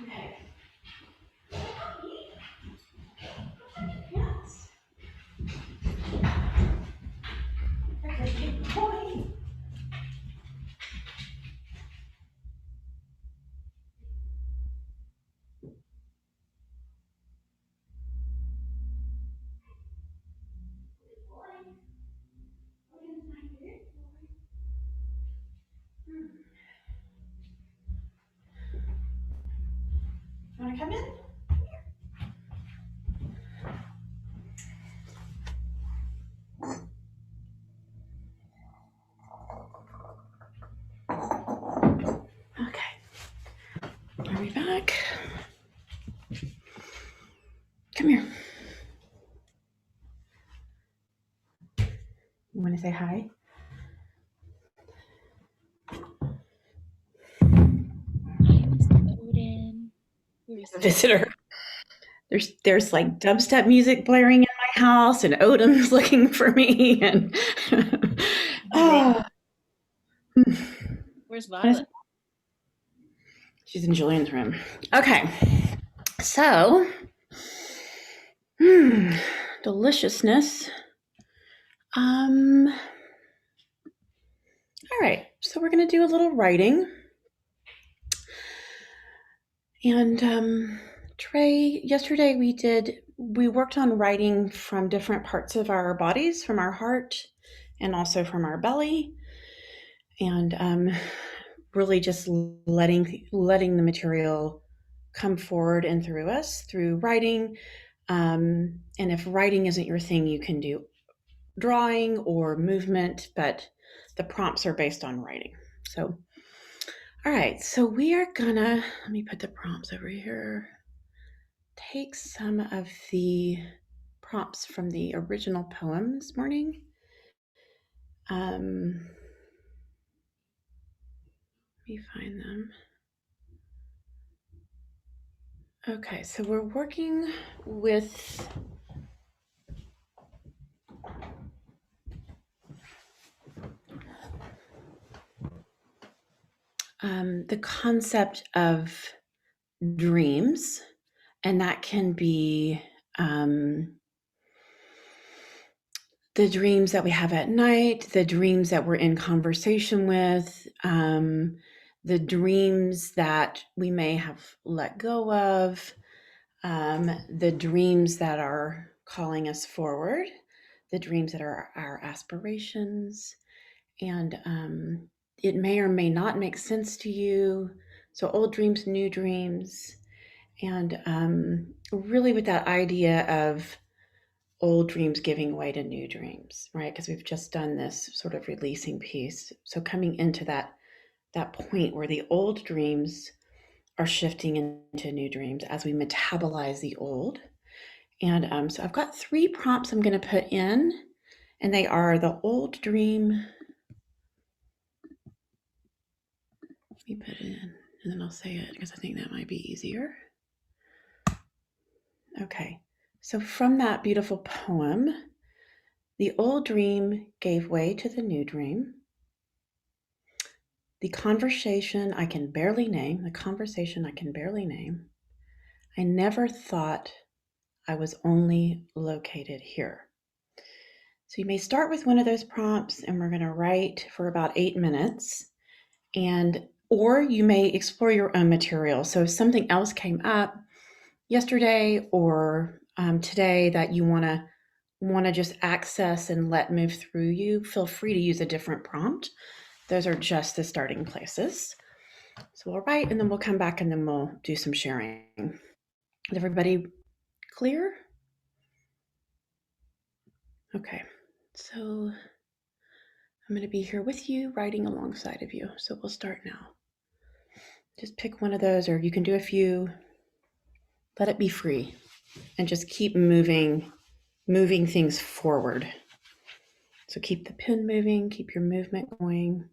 A: Okay. Yes. Okay, good boy. You want to come in? Okay. Are we back? Come here. You want to say hi? There's a visitor. There's like dubstep music blaring in my house, and Odom's looking for me. And oh,
C: Where's Violet?
A: she's in Julian's room. Okay, so deliciousness. All right, so we're gonna do a little writing. And Trey, yesterday we worked on writing from different parts of our bodies, from our heart and also from our belly, and really just letting the material come forward and through us through writing. And if writing isn't your thing, you can do drawing or movement, but the prompts are based on writing. So all right, so we are gonna, let me put the prompts over here. Take some of the prompts from the original poem this morning. Let me find them. Okay, so we're working with the concept of dreams, and that can be the dreams that we have at night, the dreams that we're in conversation with, the dreams that we may have let go of, the dreams that are calling us forward, the dreams that are our aspirations, and it may or may not make sense to you. So old dreams, new dreams, and really with that idea of old dreams giving way to new dreams, right? Because we've just done this sort of releasing piece. So coming into that point where the old dreams are shifting into new dreams as we metabolize the old. And so I've got 3 prompts I'm going to put in, and they are the old dream. Let me put it in, and then I'll say it because I think that might be easier. Okay, so from that beautiful poem, the old dream gave way to the new dream. The conversation I can barely name, I never thought I was only located here. So you may start with one of those prompts, and we're going to write for about 8 minutes, or you may explore your own material. So if something else came up yesterday or today that you want to just access and let move through you, feel free to use a different prompt Those are just the starting places. So we'll write and then we'll come back and then we'll do some sharing. Is everybody clear? Okay, so I'm going to be here with you, writing alongside of you. So we'll start now. Just pick one of those, or you can do a few. Let it be free and just keep moving things forward. So keep the pen moving, keep your movement going.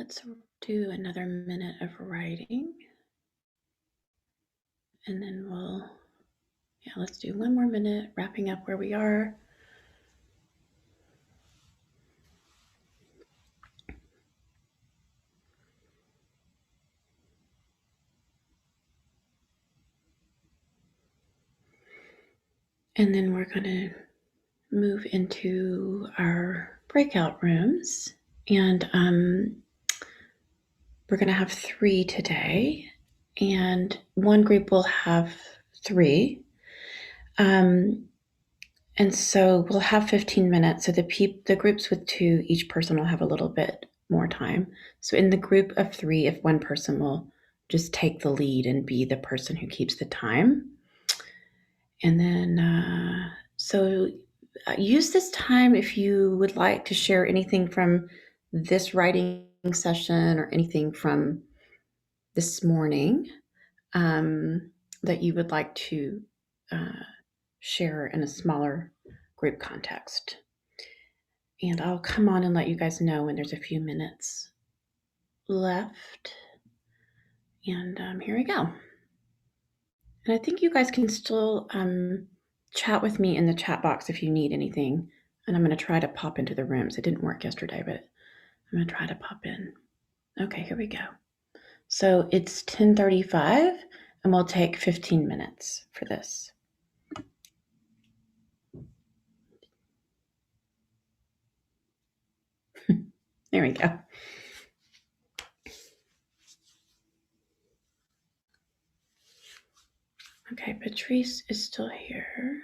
A: let's do another minute of writing. And then let's do one more minute, wrapping up where we are. And then we're going to move into our breakout rooms. And we're going to have 3 today. And one group will have 3. And so we'll have 15 minutes. So the groups with 2, each person will have a little bit more time. So in the group of 3, if one person will just take the lead and be the person who keeps the time. And then, use this time if you would like to share anything from this writing session or anything from this morning that you would like to share in a smaller group context. And I'll come on and let you guys know when there's a few minutes left. And here we go. And I think you guys can still chat with me in the chat box if you need anything. And I'm going to try to pop into the rooms. It didn't work yesterday, but I'm going to try to pop in. Okay, here we go. So it's 10:35 and we'll take 15 minutes for this. There we go. Okay, Patrice is still here.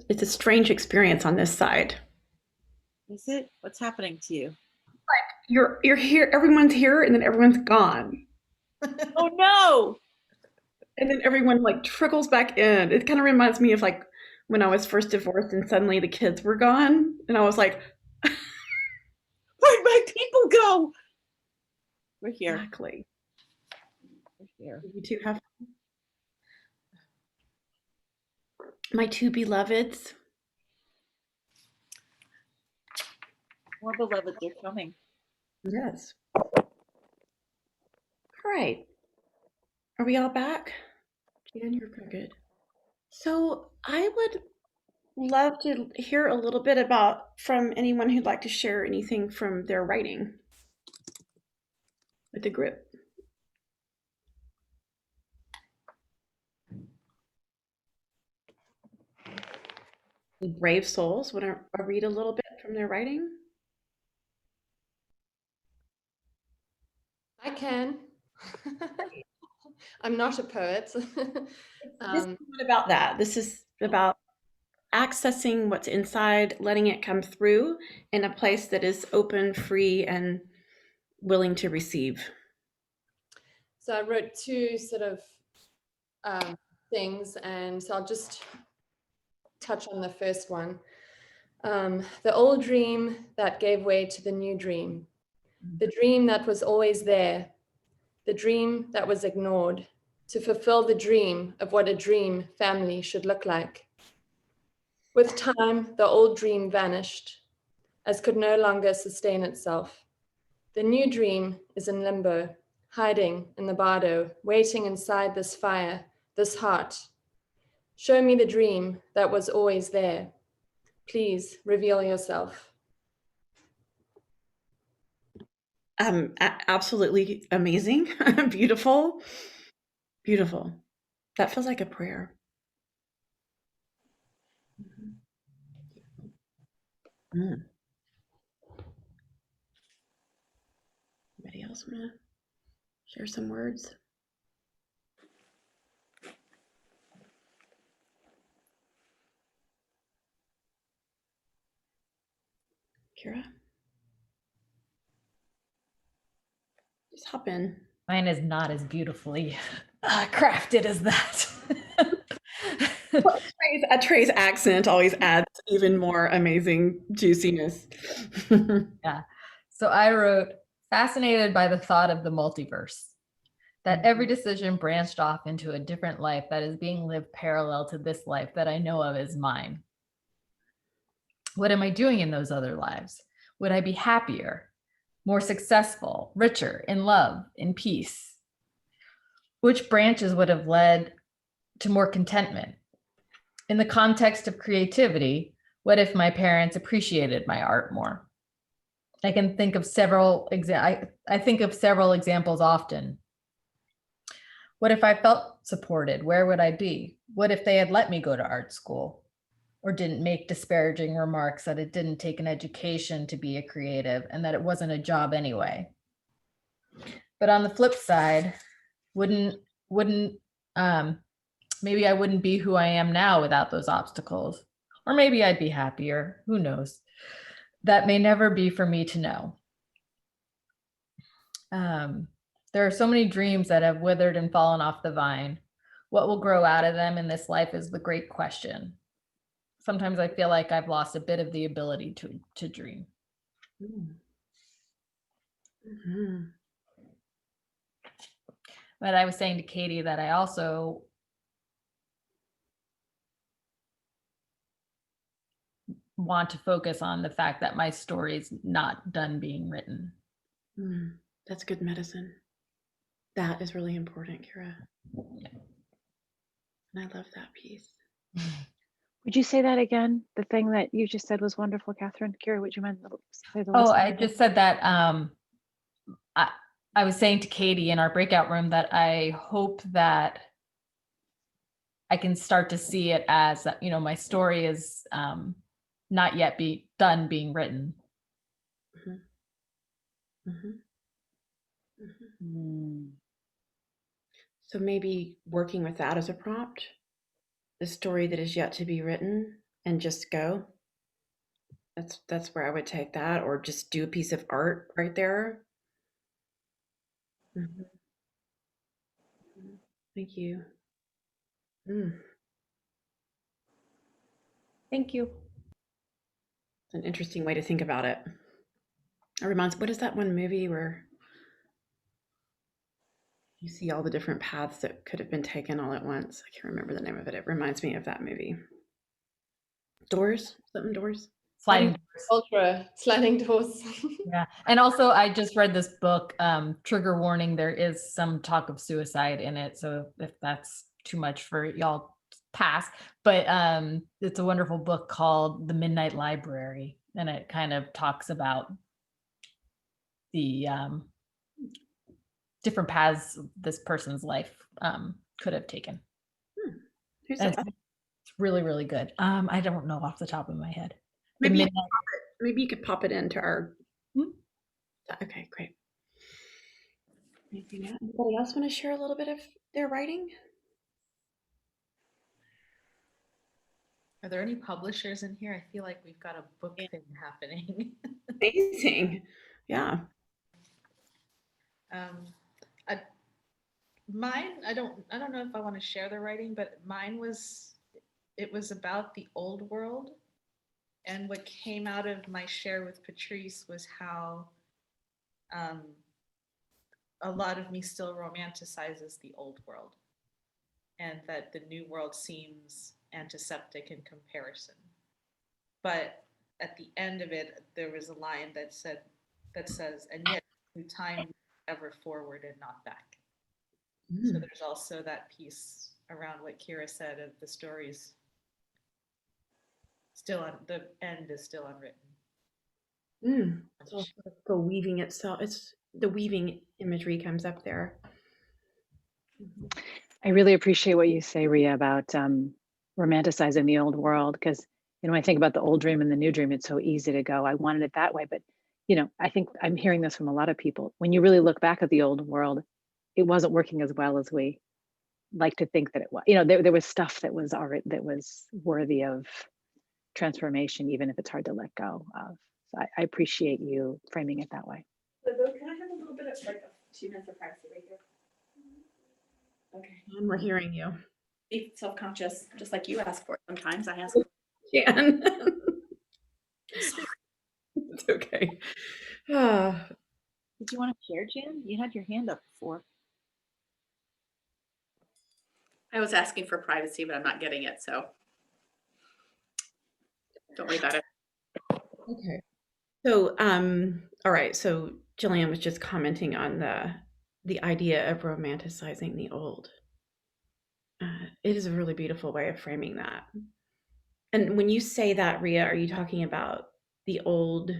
A: It's a strange experience on this side.
C: Is it? What's happening to you?
A: You're here, everyone's here, and then everyone's gone.
C: Oh no!
A: And then everyone like trickles back in. It kind of reminds me of like when I was first divorced and suddenly the kids were gone. And I was like,
C: Where'd my people go? We're here.
A: exactly.
C: We're here.
A: You two have my two beloveds.
C: More beloved, they're coming.
A: Yes. All right. Are we all back? Jan, you're good. So I would love to hear a little bit about from anyone who'd like to share anything from their writing with the group. Brave souls. Want to read a little bit from their writing?
H: I can. I'm not a poet.
A: This is not about that. This is about accessing what's inside, letting it come through in a place that is open, free, and willing to receive.
H: So I wrote two sort of things, and so I'll just touch on the first one. The old dream that gave way to the new dream. The dream that was always there. The dream that was ignored. to fulfill the dream of what a dream family should look like. With time, the old dream vanished, as could no longer sustain itself. The new dream is in limbo, hiding in the bardo, waiting inside this fire, this heart. Show me the dream that was always there. Please reveal yourself.
A: Absolutely amazing. Beautiful. Beautiful. That feels like a prayer. Mm. Anybody else want to share some words? Kira? Just hop in.
G: Mine is not as beautifully crafted as that.
A: Well, Trey's accent always adds even more amazing juiciness.
G: Yeah. So I wrote, fascinated by the thought of the multiverse, that every decision branched off into a different life that is being lived parallel to this life that I know of as mine. What am I doing in those other lives? Would I be happier, more successful, richer, in love, in peace? Which branches would have led to more contentment? In the context of creativity, what if my parents appreciated my art more? I can think of several I think of several examples often. What if I felt supported? Where would I be? What if they had let me go to art school or didn't make disparaging remarks that it didn't take an education to be a creative and that it wasn't a job anyway? But on the flip side, maybe I wouldn't be who I am now without those obstacles, or maybe I'd be happier. Who knows? That may never be for me to know. There are so many dreams that have withered and fallen off the vine. What will grow out of them in this life is the great question. Sometimes I feel like I've lost a bit of the ability to dream.
A: Mm-hmm.
G: But I was saying to Katie that I also want to focus on the fact that my story is not done being written.
A: That's good medicine. That is really important, Kira.
G: Yeah.
A: And I love that piece.
B: Would you say that again? The thing that you just said was wonderful, Catherine. Kira, would you mind say the
G: Oh,
B: last
G: I
B: thing?
G: just said that I was saying to Katie in our breakout room that I hope that I can start to see it as that, you know, my story is not yet done being written.
A: Mm-hmm. Mm-hmm. Mm. So maybe working with that as a prompt, the story that is yet to be written, and just go. That's where I would take that, or just do a piece of art right there. Mm-hmm. Thank you.
G: Thank you.
A: It's an interesting way to think about it. It reminds, what is that one movie where you see all the different paths that could have been taken all at once? I can't remember the name of it. It reminds me of that movie. Doors? Something Doors?
G: Sliding doors.
H: Ultra sliding doors.
G: Yeah. And also I just read this book, trigger warning, there is some talk of suicide in it. So if that's too much for y'all, pass. But it's a wonderful book called The Midnight Library. And it kind of talks about the different paths this person's life could have taken. It's really, really good. I don't know off the top of my head.
A: Maybe you could pop it into our. Okay, great. Anybody else want to share a little bit of their writing?
E: Are there any publishers in here? I feel like we've got a book thing happening.
A: Amazing. Yeah.
E: Mine, I don't know if I want to share the writing, but mine was about the old world. And what came out of my share with Patrice was how a lot of me still romanticizes the old world. and that the new world seems antiseptic in comparison. But at the end of it, there was a line that says, and yet through time ever forward and not back. So there's also that piece around what Kira said of the stories still on the end is still unwritten.
A: It's also the weaving itself. It's the weaving imagery comes up there.
B: I really appreciate what you say, Ria, about romanticizing the old world, because when I think about the old dream and the new dream, it's so easy to go, I wanted it that way. But I think I'm hearing this from a lot of people. When you really look back at the old world, it wasn't working as well as we like to think that it was. There was stuff that was worthy of transformation, even if it's hard to let go of. So I appreciate you framing it that way.
I: Can I have a little bit of 2 minutes of privacy right here? Okay.
A: And we're hearing you.
F: Be self-conscious, just like you ask for it sometimes. I ask.
A: Jan. It's okay.
C: Did you want to share, Jan? You had your hand up before.
F: I was asking for privacy, but I'm not getting it, so don't worry about it.
A: Okay. So, all right. So Jillian was just commenting on the idea of romanticizing the old. It is a really beautiful way of framing that. And when you say that, Ria, are you talking about the old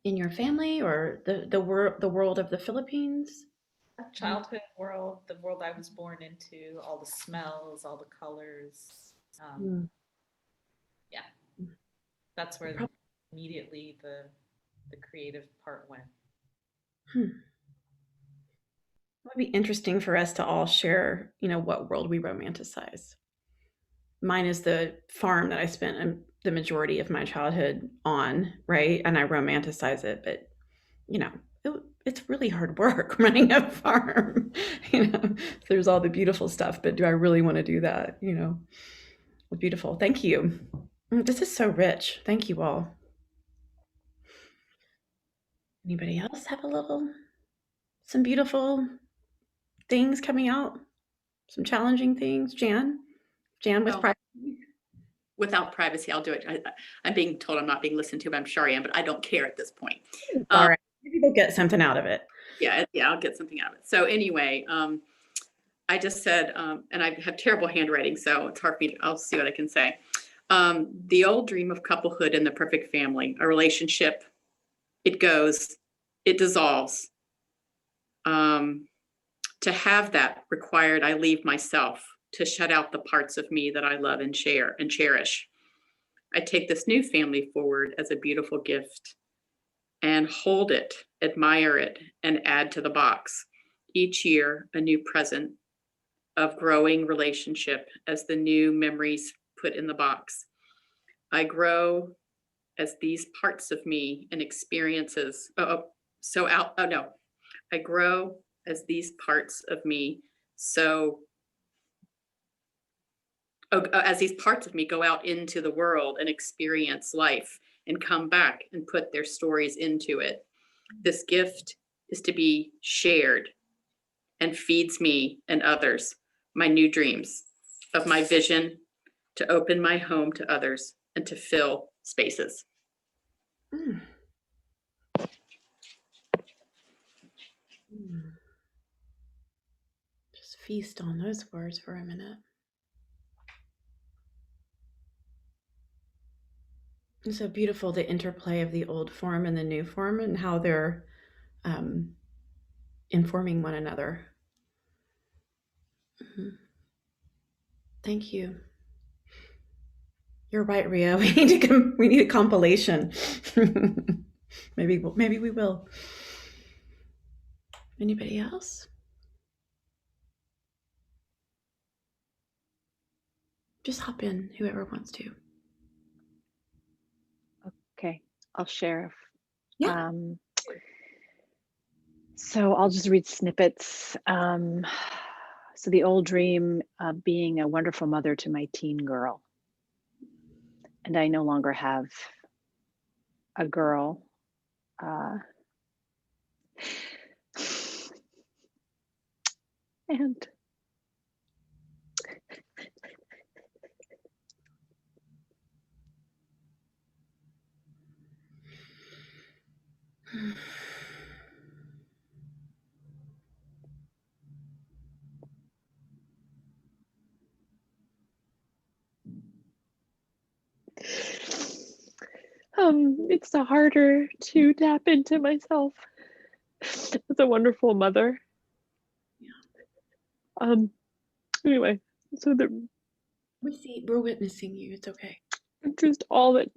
A: in your family, or the world of the Philippines?
E: Childhood world, the world I was born into, all the smells, all the colors. Yeah, that's where immediately the creative part went.
A: It would be interesting for us to all share, what world we romanticize. Mine is the farm that I spent the majority of my childhood on, right? And I romanticize it, but it's really hard work running a farm. There's all the beautiful stuff, but do I really want to do that? Beautiful. Thank you. This is so rich. Thank you all. Anybody else have some beautiful things coming out? Some challenging things? Jan with privacy?
F: Without privacy, I'll do it. I'm being told I'm not being listened to, but I'm sure I am, but I don't care at this point.
A: All right. Maybe we'll get something out of it.
F: Yeah, I'll get something out of it. So anyway, I just said, and I have terrible handwriting, so it's hard for me I'll see what I can say. The old dream of couplehood and the perfect family, a relationship, it goes, it dissolves. To have that required, I leave myself to shut out the parts of me that I love and share and cherish. I take this new family forward as a beautiful gift and hold it, admire it, and add to the box. Each year, a new present of growing relationship as the new memories put in the box. I grow as these parts of me and experiences. I grow as these parts of me. As these parts of me go out into the world and experience life and come back and put their stories into it. This gift is to be shared and feeds me and others my new dreams of my vision to open my home to others and to fill spaces.
A: Just feast on those words for a minute. It's so beautiful, the interplay of the old form and the new form and how they're informing one another. Thank you. You're right, Ria. We need a compilation. Maybe we will. Anybody else? Just hop in, whoever wants to.
B: Okay, I'll share.
A: Yeah.
B: So I'll just read snippets. So the old dream of being a wonderful mother to my teen girl. And I no longer have a girl. And
J: It's harder to tap into myself as a wonderful mother. Anyway, so
A: We're witnessing you. It's okay.
J: just all that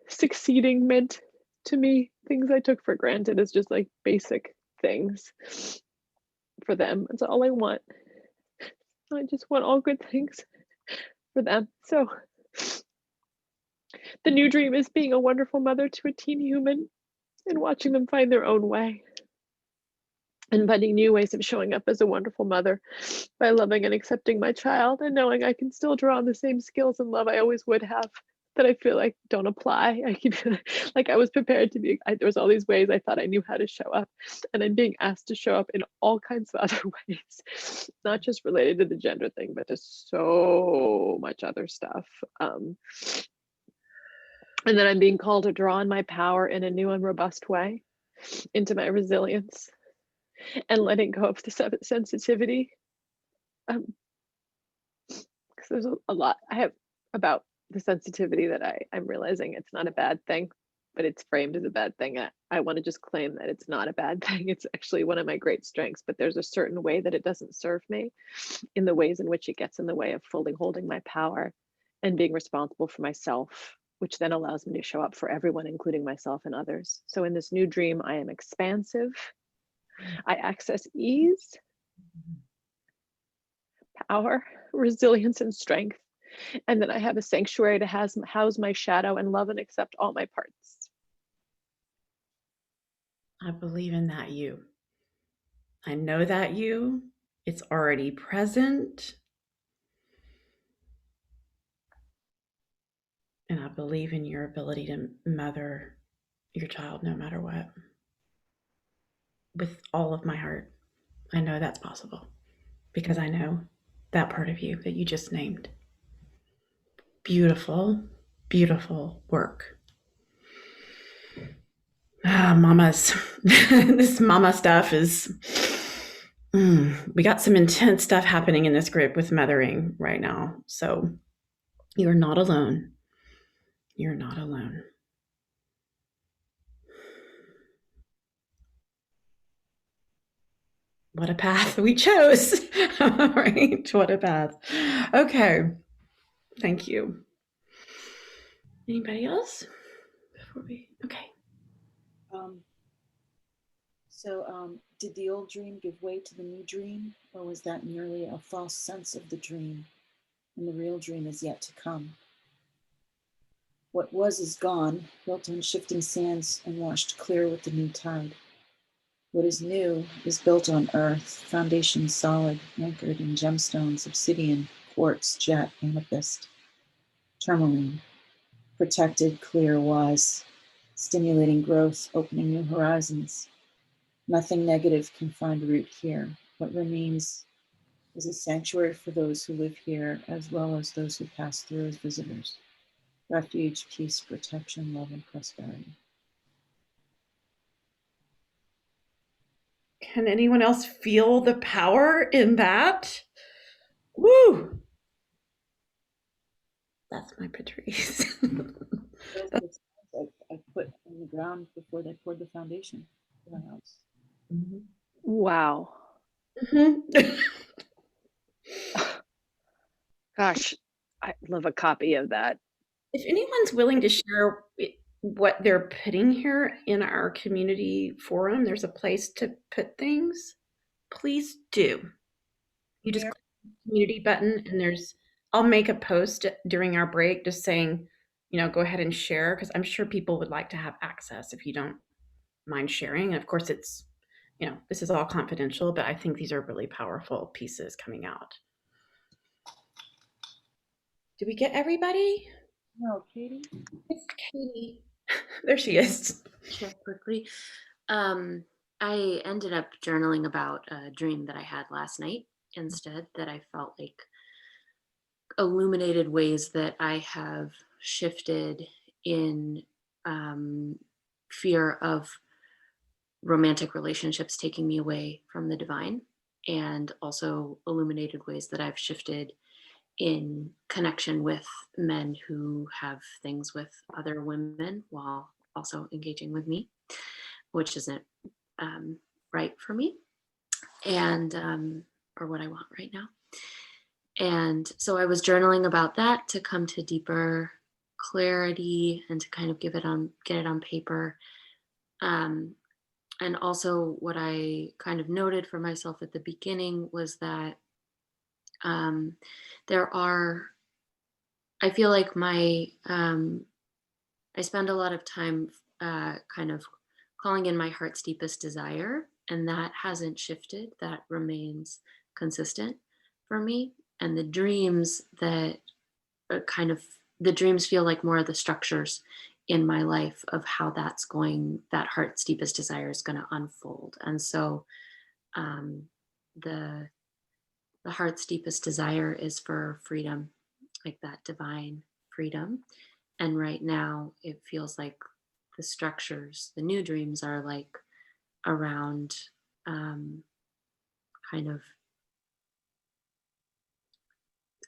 J: succeeding meant to me, things I took for granted as just like basic things for them. That's all I want. I just want all good things for them. So the new dream is being a wonderful mother to a teen human and watching them find their own way and finding new ways of showing up as a wonderful mother by loving and accepting my child and knowing I can still draw on the same skills and love I always would have that I feel like don't apply. I keep like I was prepared to be, there was all these ways I thought I knew how to show up, and I'm being asked to show up in all kinds of other ways, not just related to the gender thing, but to so much other stuff. And then I'm being called to draw on my power in a new and robust way into my resilience and letting go of the sensitivity. Because there's a lot I have about the sensitivity that I'm realizing it's not a bad thing, but it's framed as a bad thing. I want to just claim that it's not a bad thing. It's actually one of my great strengths, but there's a certain way that it doesn't serve me in the ways in which it gets in the way of fully holding my power and being responsible for myself, which then allows me to show up for everyone, including myself and others. So in this new dream, I am expansive. I access ease, power, resilience, and strength. And then I have a sanctuary to house my shadow and love and accept all my parts.
A: I believe in that you. I know that you. It's already present. And I believe in your ability to mother your child no matter what. With all of my heart. I know that's possible because I know that part of you that you just named. Beautiful, beautiful work. Mamas, this mama stuff is, we got some intense stuff happening in this group with mothering right now. So you're not alone. You're not alone. What a path we chose, right? What a path. Okay. Thank you. Anybody else? Okay.
C: Did the old dream give way to the new dream, or was that merely a false sense of the dream, and the real dream is yet to come? What was is gone, built on shifting sands and washed clear with the new tide. What is new is built on earth, foundation solid, anchored in gemstones, obsidian, quartz, jet, amethyst, tourmaline, protected, clear, wise, stimulating growth, opening new horizons. Nothing negative can find root here. What remains is a sanctuary for those who live here, as well as those who pass through as visitors. Refuge, peace, protection, love, and prosperity.
A: Can anyone else feel the power in that? Woo! That's my Patrice.
C: I put on the ground before they poured the foundation for the house.
J: Mm-hmm. Wow.
A: Mm-hmm.
J: Gosh, I'd love a copy of that.
A: If anyone's willing to share what they're putting here in our community forum, there's a place to put things. Please do. You just click the community button and I'll make a post during our break just saying, go ahead and share, because I'm sure people would like to have access if you don't mind sharing. And of course it's, this is all confidential, but I think these are really powerful pieces coming out. Did we get everybody?
C: No, Katie.
A: It's Katie. There she is.
D: Share quickly. I ended up journaling about a dream that I had last night instead, that I felt like illuminated ways that I have shifted in fear of romantic relationships taking me away from the divine, and also illuminated ways that I've shifted in connection with men who have things with other women while also engaging with me, which isn't right for me, and or what I want right now. And so I was journaling about that to come to deeper clarity and to kind of get it on paper. And also what I kind of noted for myself at the beginning was that I feel like I spend a lot of time kind of calling in my heart's deepest desire, and that hasn't shifted. That remains consistent for me. And the dreams that the dreams feel like more of the structures in my life of how that heart's deepest desire is going to unfold. And so the heart's deepest desire is for freedom, like that divine freedom. And right now it feels like the structures, the new dreams are like around kind of,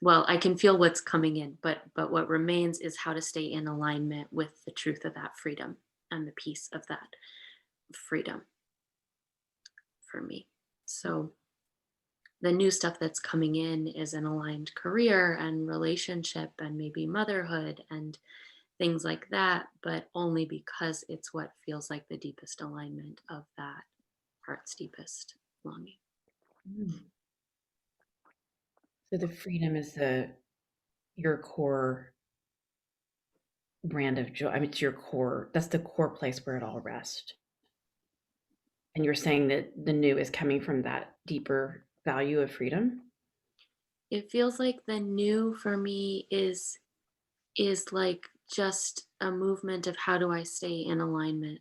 D: well, I can feel what's coming in, but what remains is how to stay in alignment with the truth of that freedom and the peace of that freedom for me. So the new stuff that's coming in is an aligned career and relationship and maybe motherhood and things like that, but only because it's what feels like the deepest alignment of that heart's deepest longing.
A: So the freedom is your core brand of joy. I mean, it's your core, that's the core place where it all rests. And you're saying that the new is coming from that deeper value of freedom?
D: It feels like the new for me is like just a movement of how do I stay in alignment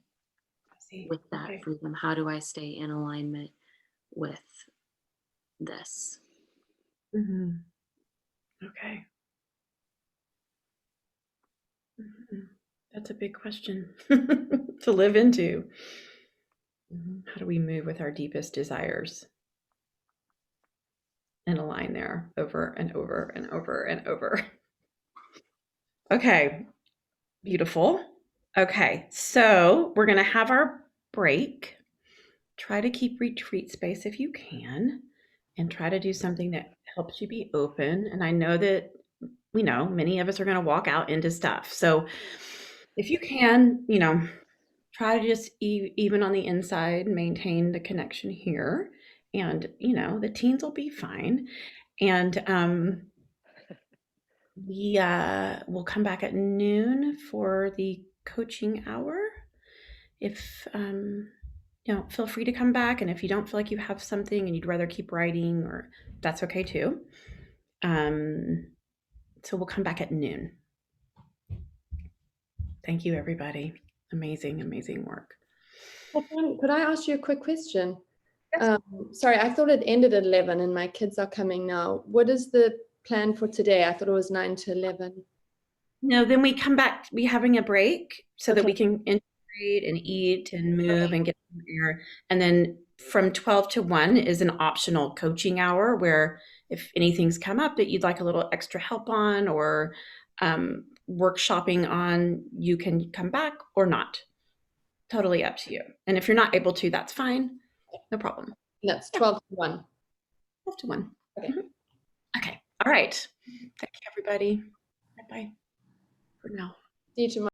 D: with that freedom? How do I stay in alignment with this?
A: Mm-hmm. Okay. Mm-hmm. That's a big question to live into. Mm-hmm. How do we move with our deepest desires and align there over and over and over and over? Okay, beautiful. Okay, so we're going to have our break. Try to keep retreat space if you can, and try to do something that helps you be open. And I know that, many of us are going to walk out into stuff. So if you can, try to just even on the inside, maintain the connection here. And, the teens will be fine. And we'll come back at noon for the coaching hour. If, feel free to come back. And if you don't feel like you have something and you'd rather keep writing, or that's okay too. So we'll come back at noon. Thank you, everybody. Amazing, amazing work.
H: Could I ask you a quick question?
A: Yes.
H: Sorry, I thought it ended at 11 and my kids are coming now. What is the plan for today? I thought it was 9 to 11.
A: No, then we come back, we're having a break so that
H: Okay.
A: we can integrate and eat and move and get some air. And then from 12 to 1 is an optional coaching hour where if anything's come up that you'd like a little extra help on or workshopping on, you can come back or not. Totally up to you. And if you're not able to, that's fine. No problem.
H: That's 12 to 1.
A: 12 to 1.
H: Okay.
A: Mm-hmm. Okay. All right. Thank you, everybody. Bye-bye for now.
H: See you tomorrow.